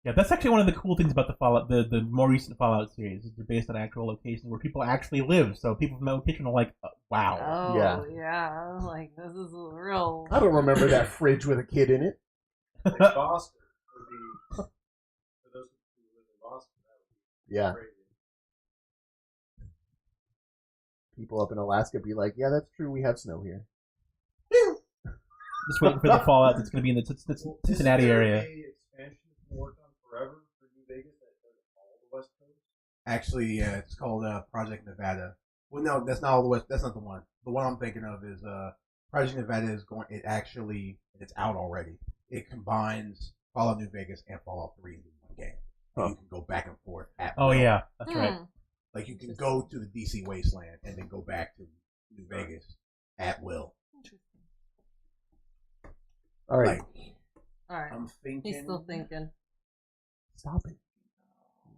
Yeah, that's actually one of the cool things about the Fallout, the more recent Fallout series. Is they're based on actual locations where people actually live. So people from that location are like, wow. Oh, Yeah. yeah. Like, this is real. I don't remember that fridge with a kid in it. Like Boston would be, for those who live in Boston, that would be Yeah. crazy. People up in Alaska be like, yeah, that's true. We have snow here. Just waiting for the Fallout that's going to be in the Cincinnati Isn't there area. a expansion been worked on forever for New Vegas that does all the West Coast? Actually, yeah, it's called Project Nevada. Well, no, that's not all the West. That's not the one. The one I'm thinking of is Project Nevada is going. It's out already. It combines Fallout New Vegas and Fallout 3 into one game. And you can go back and forth. Oh yeah, that's right. Like you can go to the DC wasteland and then go back to New Vegas at will. Interesting. All right. Like, All right. I'm thinking. He's still thinking. Stop it.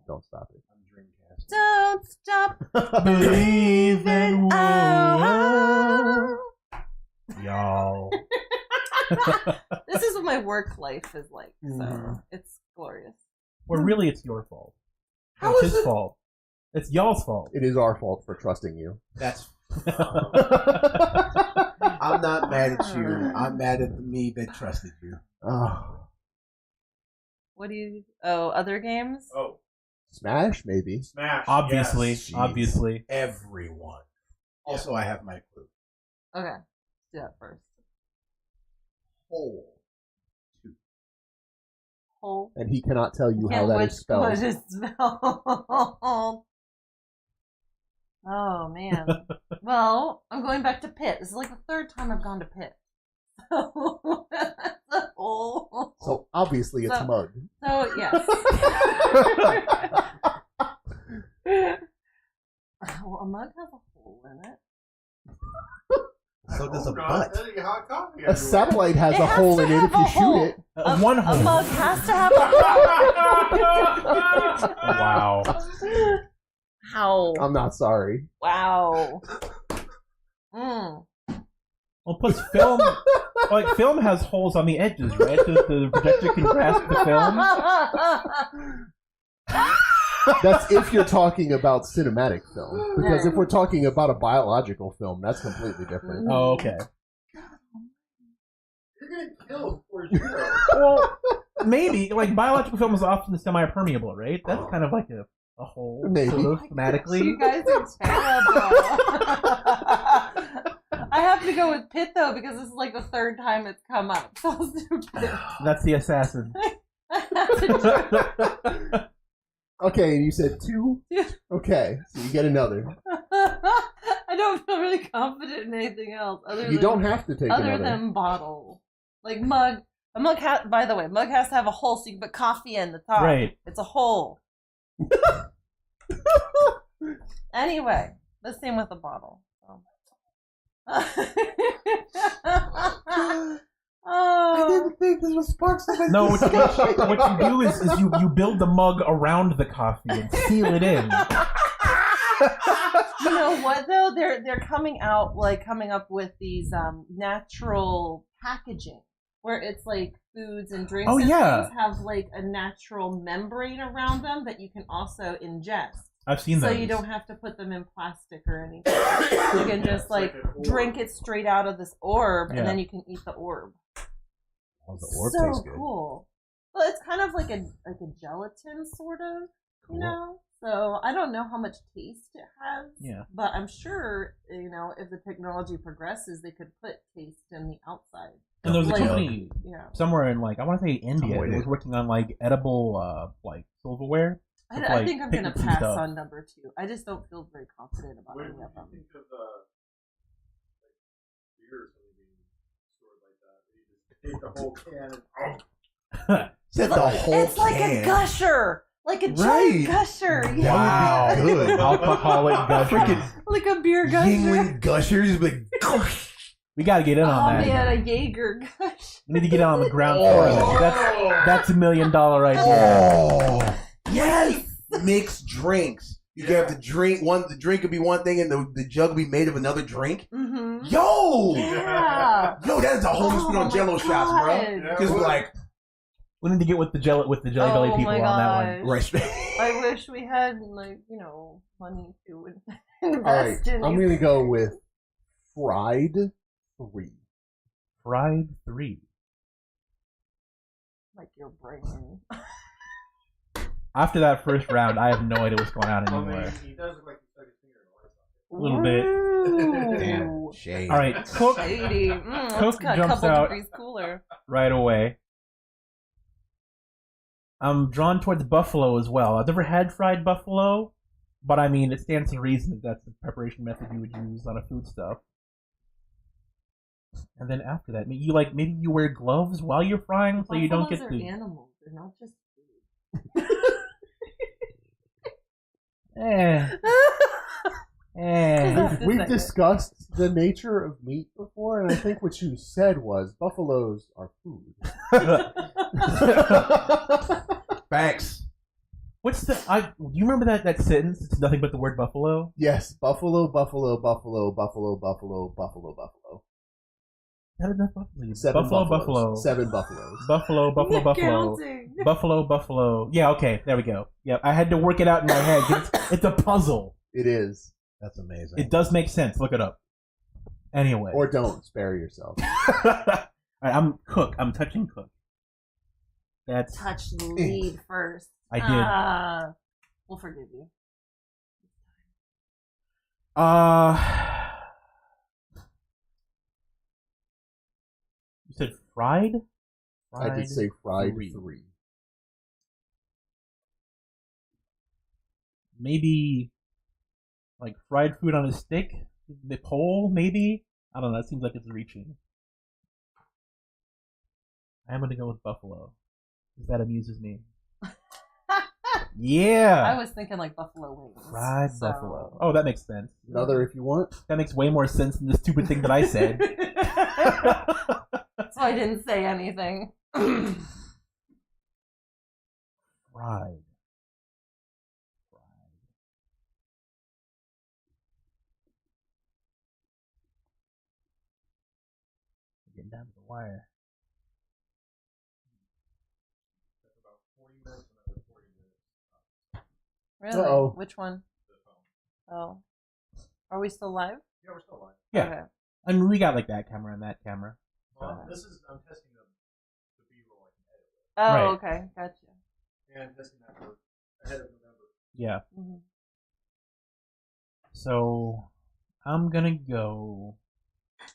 Don't stop it. I'm Dreamcast. Don't stop Believing. Oh. Y'all. This is what my work life is like, so Mhm. it's glorious. Well, really, it's your fault. How It's is his it? fault. It's y'all's fault. It is our fault for trusting you. That's. I'm not mad at you. I'm mad at me that trusted you. Oh, What do you? Oh, other games? Oh, Smash, maybe. Smash. Obviously, Yes. obviously. Everyone. Also, I have my clue. Okay, let's do that first. Whole. Whole. And he cannot tell you how And that which is spelled. What is spelled? Oh man. Well, I'm going back to Pitt. This is like the third time I've gone to Pitt. So that's a whole. So obviously it's So- mug. So yes. Well, a mug has a hole in it. So there's a Oh, God, butt. that'd be hot coffee A everywhere. satellite has It a has hole to in it have if you a shoot hole. it. One A hole. mug has to have a hole. Wow. How? I'm not sorry. Wow. Well, plus film, like film has holes on the edges, right? So the projector can grasp the film. That's if you're talking about cinematic film. Because if we're talking about a biological film, that's completely different. Oh, okay. You're getting killed before you know. Well, maybe like biological film is often semi-permeable, right? That's kind of like a hole, Maybe. sort of thematically. You guys are terrible. I have to go with Pitt though because this is like the third time it's come up. So I'll do Pitt. That's the assassin. I have to do it. Okay, and you said 2? Yeah. Okay, so you get another. I don't feel really confident in anything else other You than don't have to take other another. than bottle. Like mug. A mug has, by the way, mug has to have a hole so you can put coffee in the top. Right. It's a hole. Anyway, the same with the bottle. So. Oh. think this was sparks. No, what you do is you build the mug around the coffee and seal it in. You know what though? They're coming up with these natural packaging where it's like foods and drinks Oh, and yeah. things have like a natural membrane around them that you can also ingest. I've seen So those. you don't have to put them in plastic or anything. You can just like drink it straight out of this orb Yeah. and then you can eat the orb. Oh, the orb So tastes good. cool. Well, it's kind of like a gelatin sort of, you know. So I don't know how much taste it has. Yeah. But I'm sure, you know, if the technology progresses, they could put taste in the outside. And there was a Like, company Yeah. somewhere in like I want to say India with that was it. working on like edible like silverware. I With, like, think I'm going to pigments and pass stuff. on number 2. I just don't feel very confident about When any you of them. think of like beer or something being stored like that, you just take the whole can and Said the whole It's like can. a gusher. Like a giant Right. gusher. That Yeah. would be good. Alcoholic gushers. Freaking Like a beer gusher. Yingling gushers, like We got to get in Oh on that. man, a Jaeger gush. We need to get on the ground floor of it. That's $1 million idea. oh yes, mixed drinks. You can have the drink. The drink could be one thing, and the jug would be made of another drink. Mm-hmm. Yo, Yeah. yo, that is a whole new spin on my Jello shots, bro. God. Yeah, Just what? like We need to get with the jelly belly people my on that one. gosh. Right. I wish we had, like, money to invest All right, in. I'm going to go with fried 3. Fried 3. Like your brain. After that first round, I have no idea what's going on anymore. He does look like he stuck his finger in A little bit. Ooh. Damn. Shade. All right, Cook Shady. Cook It's got a jumps couple out. degrees cooler. right away. I'm drawn towards buffalo as well. I've never had fried buffalo, but I mean, it stands to reason that that's the preparation method you would use on a foodstuff. And then after that, maybe you wear gloves while you're frying, so you don't get Buffaloes are the. animals. They're not just food. We've discussed the nature of meat before, and I think what you said was buffaloes are food. Facts. What's the? Do you remember that sentence? It's nothing but the word buffalo. Yes, buffalo, buffalo, buffalo, buffalo, buffalo, buffalo, buffalo. Not enough buffalo. 7 Buffalo, buffaloes. buffalo. 7 buffaloes. Buffalo, buffalo, buffalo. Counting. Buffalo, buffalo. Yeah, okay, there we go. Yeah, I had to work it out in my head. It's a puzzle. It is. That's amazing. It does make sense. Look it up. Anyway. Or don't. Spare yourself. Alright, I'm Cook. I'm touching Cook. That's. Touch the lead first. I did. We'll forgive you. You said fried? I did say fried 3. Maybe like fried food on a stick? The pole, maybe? I don't know. That seems like it's reaching. I'm gonna go with buffalo. Because that amuses me. Yeah! I was thinking like buffalo wings. Fried buffalo. Oh, that makes sense. Another if you want. That makes way more sense than the stupid thing that I said. So I didn't say anything. Fried. Getting down to the wire. about 40 minutes, and that was 40 minutes. Really? Uh-oh. Which one? Oh. Are we still live? Yeah, we're still live. Yeah. Okay. I mean, we got like that camera and that camera. Well, Okay. I'm testing the B-roll I can edit with. Oh, Right. okay. Gotcha. And testing that for ahead of November. Yeah. Mhm. So, I'm gonna go.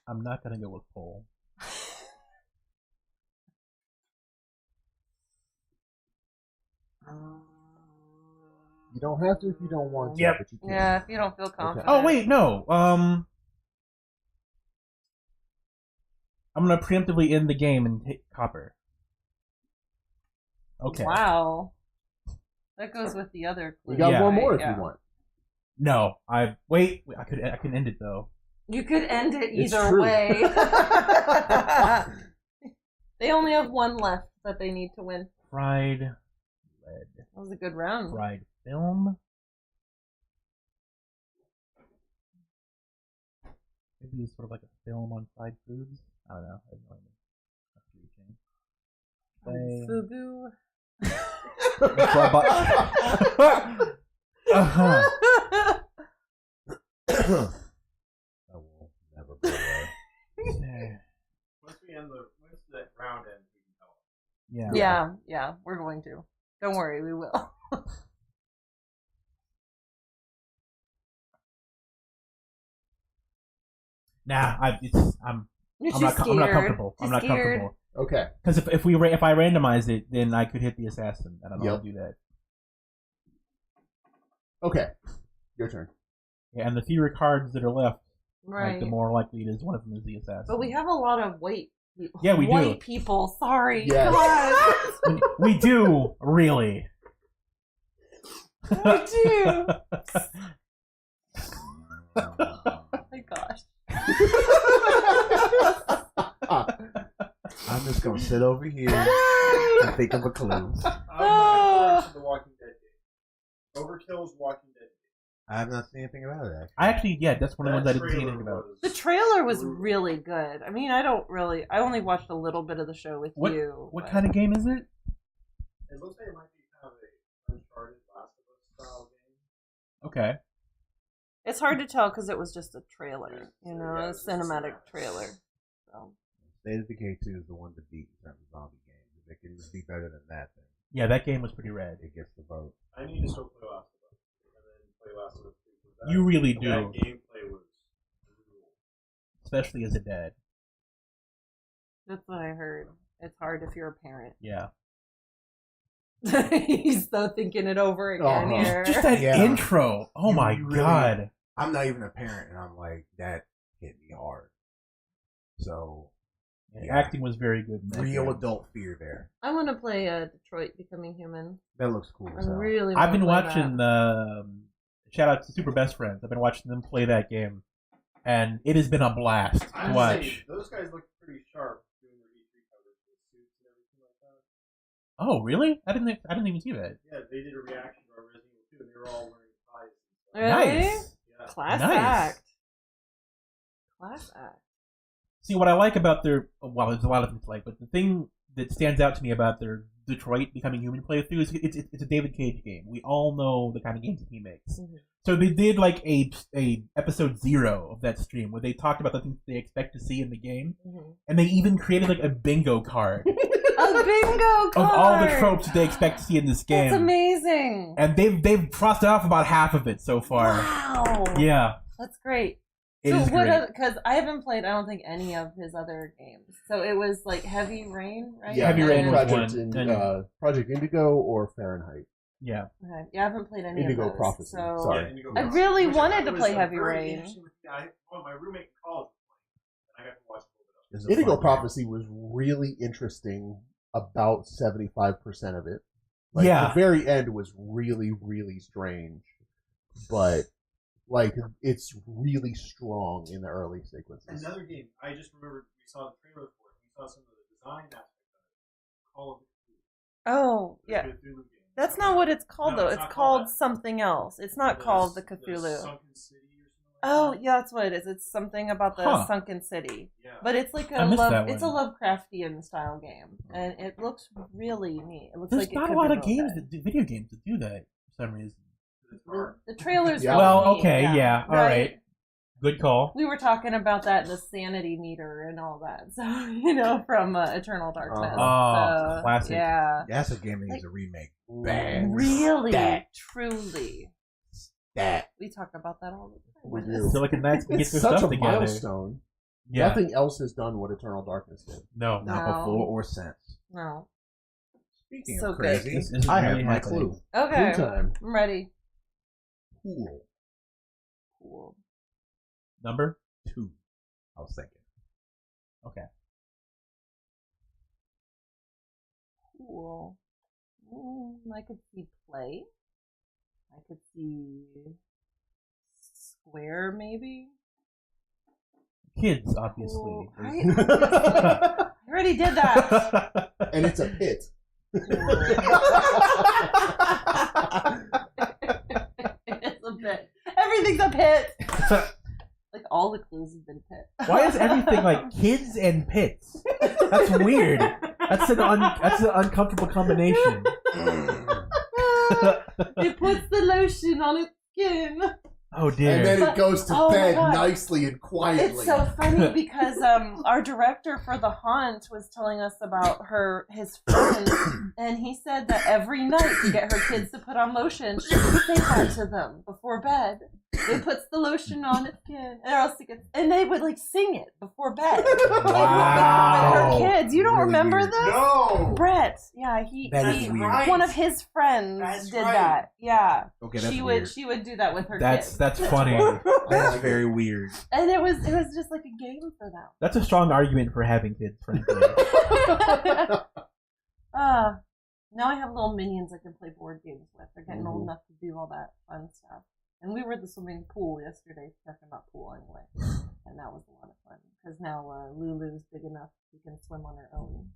I'm not gonna go with pole. You don't have to if you don't want to, Yep. but you can. Yeah, if you don't feel confident. Oh wait, no. I'm gonna preemptively end the game and hit copper. Okay. Wow. That goes with the other clue. We got Yeah. one more if Yeah. you want. No, wait. I can end it though. You could end it It's either true. way. They only have one left that they need to win. Fried lead. That was a good round. Fried film. Maybe it's sort of like a film on fried foods. I don't know. I have no idea. That's reaching. Fugu. Uh-huh. I will never go away. Once that round ends, we can tell. Yeah. Yeah, we're going to. Don't worry, we will. Nah, I'm You're not too I'm not scared. comfortable. I'm Too not scared. comfortable. Okay. Because if I randomize it, then I could hit the assassin. I don't know how to do that. Okay. Your turn. Yeah, and the fewer cards that are left, Right. like, the more likely it is one of them is the assassin. But we have a lot of white people. Yeah, we do. White people, sorry. Yes. God. we do really. We do. Oh my gosh. I'm just gonna sit over here and think of a clue. I'm looking forward to the Walking Dead game. Overkill's Walking Dead game. I have not seen anything about it. I actually, yeah, that's one of the ones I didn't see trailer anything about. was The trailer was brutal. really good. I mean, I only watched a little bit of the show with you. What but kind of game is it? looks like it might be kind of a Uncharted Last of Us style game. Okay. It's hard to tell because it was just a trailer, you know, a cinematic trailer. So. State of Decay 2 is the one to beat in terms of zombie games. If it can be better than that, then Yeah, that game was pretty rad. it gets the vote. I need to still play Last of Us. And then play Last of Us 2. You really That do, gameplay was brutal. especially as a dad. That's what I heard. It's hard if you're a parent. Yeah. He's still thinking it over again here. Just that Yeah. intro. Oh You my really- god. I'm not even a parent, and I'm like, that hit me hard. So, Yeah, acting was very good. in that real game. adult fear there. I want to play Detroit Becoming Human. That looks cool as I hell. really. I've wanna been play watching that. shout out to Super Best Friends. I've been watching them play that game, and it has been a blast to I'd say watch. those guys look pretty sharp doing their E3 coverage with suits and everything like that. Oh, really? I didn't even see that. Yeah, they did a reaction to our Resident Evil 2, and they were all wearing ties. Really? Nice. Yeah. Class Nice. act. Class act. See, what I like about their there's a lot of things to like, but the thing that stands out to me about their Detroit Becoming Human playthrough is it's a David Cage game. We all know the kind of games that he makes. Mhm. So they did like a episode 0 of that stream where they talked about the things they expect to see in the game, Mhm. and they even created like a bingo card A bingo card of all the tropes that they expect to see in this game. That's amazing. And they've crossed off about half of it so far. Wow. Yeah, That's great. it is so what? great. Because I haven't played, I don't think, any of his other games. So it was like Heavy Rain, right? Yeah, Heavy Rain was Project, one. Project Indigo or Fahrenheit. Yeah. Okay. Yeah, I haven't played any Indigo of those. Prophecy, So sorry. Yeah, Indigo I Prophecy, really which wanted thought to was play a Heavy very Rain. interesting- my roommate in college was playing, and I got to watch a little bit of it. This is a Indigo fun game. Prophecy was really interesting about 75% of it. Like, Yeah. the very end was really, really strange. But, like, it's really strong in the early sequences. Another game, I just remembered we saw the trailer for it. We saw some of the design aspects of it. Call of Duty. Oh, The yeah. Cthulhu game. That's not what it's called, No, though. it's It's not called called that. something else. It's not called the Cthulhu. Sunken City or something like Oh, that. yeah, that's what it is. It's something about the Huh. sunken city. Yeah. But it's like I missed that it's a one. Lovecraftian style game, and it looks really neat. It looks There's like not it a could lot be of real games good. that do video games that do that for some reason. It's hard. The trailers. Yeah. really Well, neat, okay, yeah, all right. Good call. We were talking about that, the sanity meter and all that. So you know, from Eternal Darkness. Oh, So, classic. Yeah. That's a game that needs a remake. Bang. Really, Stat. truly. That. We talk about that all the We time. do. Silicon Knights can get It's their such stuff a together. milestone. Yeah. Nothing else has done what Eternal Darkness did. No. Not No. before or since. No. Speaking So of good. crazy, This is I really have my happening. clue. Okay. Clue time. I'm ready. Pool Cool. Number? 2. I was thinking. Okay. Cool. I could see play. I could see square, maybe. Kids, obviously. Cool. I already did that. And it's a pit. It's a pit. Everything's a pit. Like all the clues have been pit. Why is everything like kids and pits? That's weird. That's an uncomfortable combination. It puts the lotion on its skin. Oh dear. And then it goes to Oh my bed God. nicely and quietly. It's so funny because our director for The Haunt was telling us about his friend, and he said that every night to get her kids to put on lotion, she would say that to them before bed. It puts the lotion on its skin, or else it gets, and they would like sing it before bed. Wow. With her kids. You don't Really remember weird. this? No! Brett, yeah, That he is weird. one of his friends That's did right. that. Yeah, Okay, that's she weird. would do that with her That's kids, funny. That's very weird. and it was just like a game for them. That's a strong argument for having kids, frankly. Now I have little minions I can play board games with. They're getting old Mhm. enough to do all that fun stuff. And we were at the swimming pool yesterday, talking about pool anyway, and that was a lot of fun because now Lulu's big enough she can swim on her own.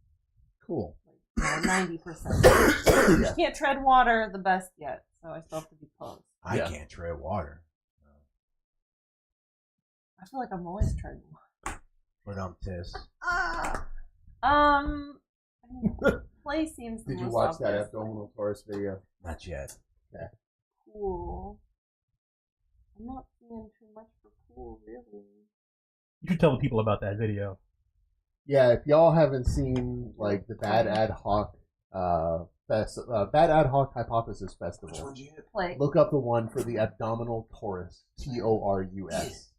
Cool. Like 90%. She can't tread water the best yet, so I still have to be close. I Yeah. can't tread water. I feel like I'm always treading water. But I'm Tess. play seems the Did you most watch that obvious. abdominal Taurus video? Not yet. Pool. I'm not seeing too much for pool, really. You should tell the people about that video. Yeah, if y'all haven't seen like the Bad Ad Hoc Bad Ad Hoc Hypothesis Which Festival, one you hit? Play. look up the one for the abdominal Taurus, Taurus.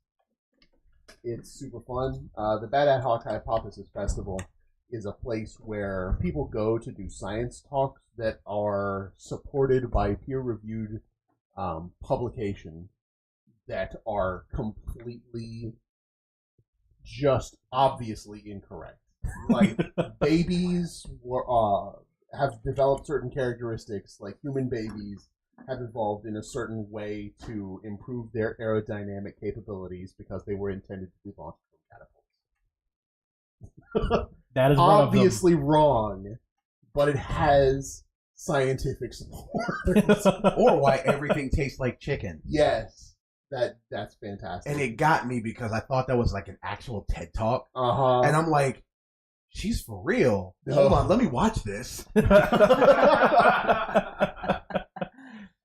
It's super fun. The Bad Ad Hoc Hypothesis Festival is a place where people go to do science talks that are supported by peer-reviewed publications that are completely, just obviously incorrect. Like babies have developed certain characteristics, like human babies have evolved in a certain way to improve their aerodynamic capabilities because they were intended to be launched from catapults. That is one of them. Obviously wrong, but it has scientific support. Or why everything tastes like chicken. Yes, that's fantastic. And it got me because I thought that was like an actual TED Talk. Uh-huh. And I'm like, she's for real. Hold on, let me watch this.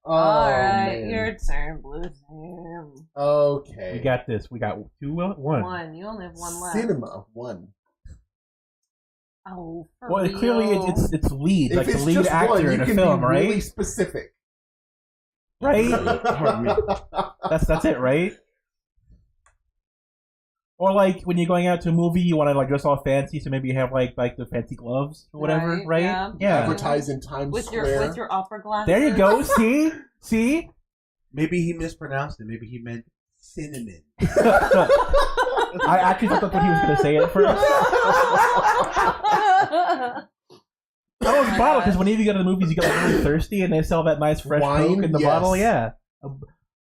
All right, man. your turn, Blue Sam. Okay. We got this. We got two, one. One. You only have one left. Cinema, one. Oh, for Well, real. clearly it's lead, If like the it's lead just actor one, in you a can film, be right? really specific. Right? Pardon me. That's it, right? Or like when you're going out to a movie, you want to like dress all fancy, so maybe you have like the fancy gloves or whatever, Right, right? yeah. Yeah. Advertise in Times with Square. your opera glasses. There you go. See. Maybe he mispronounced it. Maybe he meant cinnamon. I actually thought that's what he was going to say at first. That was bottle because whenever you go to the movies, you get like really thirsty, and they sell that nice fresh Wine? Coke in the Yes. bottle. Yeah,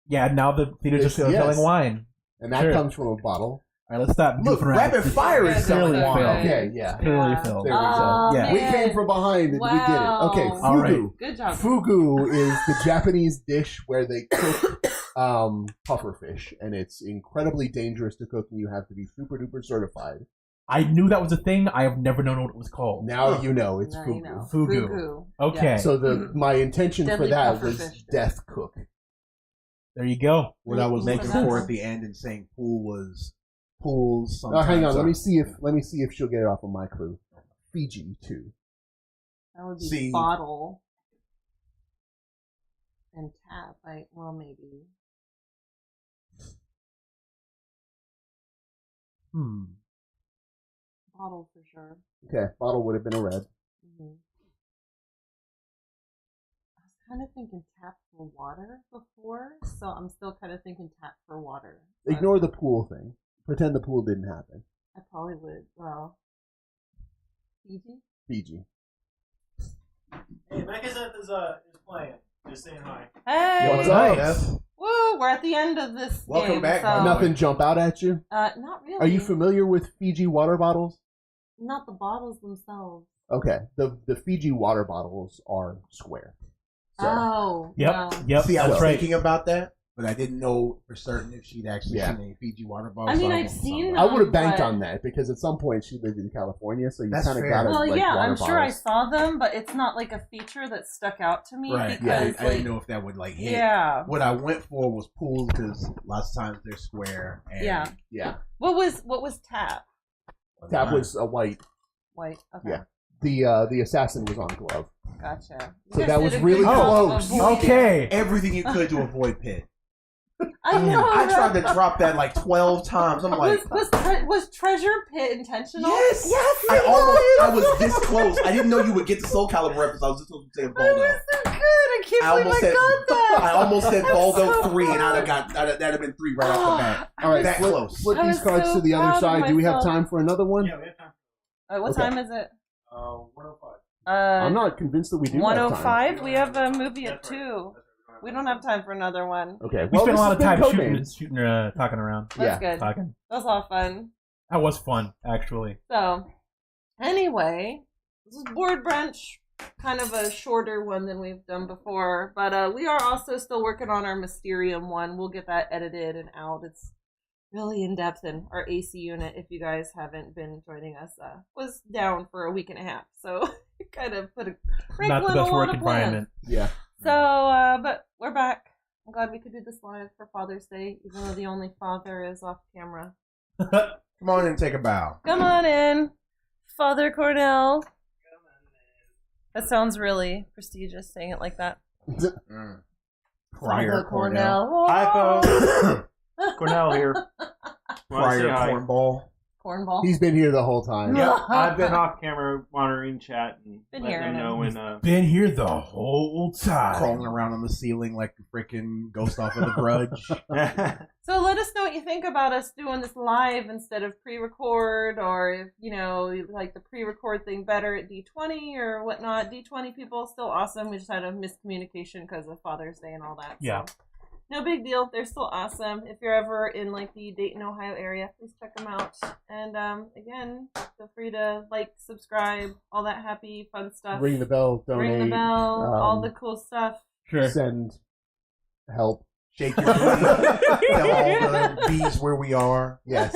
yeah. Now the theaters Yes, are yes. selling wine. And that Sure. comes from a bottle. All right, let's stop. Look, goofing around. rapid fire is Clearly selling wine. failed. Okay, yeah. Clearly Yeah. failed. There we go. Oh, Yeah. We man. came from behind and we did it. Okay, Wow. All right. fugu. Good job. Fugu is the Japanese dish where they cook pufferfish, and it's incredibly dangerous to cook, and you have to be super duper certified. I knew that was a thing. I have never known what it was called. Now you know it's Now fugu. you know. Fugu. Okay. Yeah. So my intention for Deadly that was pufferfish. death cook. There you go. What I was Makes looking for sense. at the end and saying pool was pools. Oh, hang on, sometimes let me are- see if she'll get it off of my clue. Fiji too. That would be See. bottle and tap. Well, maybe. Bottle for sure. Okay, bottle would have been a red. Mm-hmm. I was kind of thinking tap for water before, so I'm still kind of thinking tap for water. But Ignore the pool thing. Pretend the pool didn't happen. I probably would. Well, Fiji? Fiji. Hey, Megazeth is playing. Just saying hi. Hey! What's Nice. up? Woo! We're at the end of this Welcome game, back, so... my love. Nothing jump out at you? Not really. Are you familiar with Fiji water bottles? Not the bottles themselves. Okay, the Fiji water bottles are square. So, Oh. Yep. no. Yep. See, I was that's right. thinking about that, but I didn't know for certain if she'd actually Yeah. seen a Fiji water bottle. I mean, so I've wasn't seen I somewhere. would have banked but- on that because at some point she lived in California, so you That's kind of fair. got to Well, like yeah, water I'm sure I bottles. saw them, but it's not like a feature that stuck out to me Right. because, Yeah, I like, didn't know if that would like hit. yeah. What I went for was pools because lots of times they're square. And Yeah. Yeah, What was tap? that was a white. White. Okay. Yeah. The assassin was on glove. Gotcha. You So guys that did was a good really job close. of avoiding- Okay. everything you could to avoid pit. I know. I tried to right? drop that like 12 times. I'm like, Was treasure pit intentional? yes, Yes. I was this close. I didn't know you would get the Soul Calibur reference. I was just going to say That Baldo. was so good. I can't I believe almost I said got that. I almost said I'm Baldo so 3, and I'd proud. have got that'd have been 3 right off the bat. I All right, was- That flip, close. flip I these was cards so to the other proud of side. Do we have myself. time for another one? Yeah, we have time. What Okay. time is it? 105. I'm not convinced that we do have time. 105. We have a movie at That's right. 2. That's right. We don't have time for another one. Okay, We well, spent a this lot of has time been shooting, Codenames. talking around, Yeah. That's good. talking. That was a lot of fun. That was fun, actually. So, anyway, this is Board Brunch. Kind of a shorter one than we've done before. But we are also still working on our Mysterium one. We'll get that edited and out. It's really in depth in our AC unit. If you guys haven't been joining us, was down for a week and a half, so it kind of put a wrinkle Not the in a best lot work of environment. Yeah. So, but we're back. I'm glad we could do this live for Father's Day, even though the only father is off camera. Come on and take a bow. Come on in, Father Cornell. That sounds really prestigious, saying it like that. Prior Father Cornell. Hi, folks. Cornell here. Wanna Prior say hi? cornball. Cornball. He's been here the whole time. Yeah, I've been off camera monitoring chat and Been letting hearing them know when. Been here the whole time. Crawling around on the ceiling like a freaking ghost off of the Grudge. So let us know what you think about us doing this live instead of pre-record, or if, you know, you like the pre-record thing better at D20 or whatnot. D20 people still awesome. We just had a miscommunication because of Father's Day and all that. Yeah. So. No big deal. They're still awesome. If you're ever in like the Dayton, Ohio area, please check them out. And again, feel free to like, subscribe, all that happy, fun stuff. Ring the bell, donate. Ring the bell, all the cool stuff. Sure. Send help. Shake your booty. Tell all the bees where we are. Yes.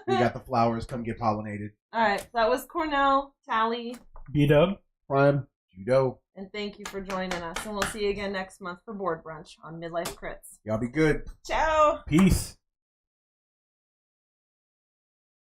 We got the flowers. Come get pollinated. All right, so that was Cornell, Tally, B-Dub. Prime. Judo. and thank you for joining us. And we'll see you again next month for Board Brunch on Midlife Crits. Y'all be good. Ciao! Peace.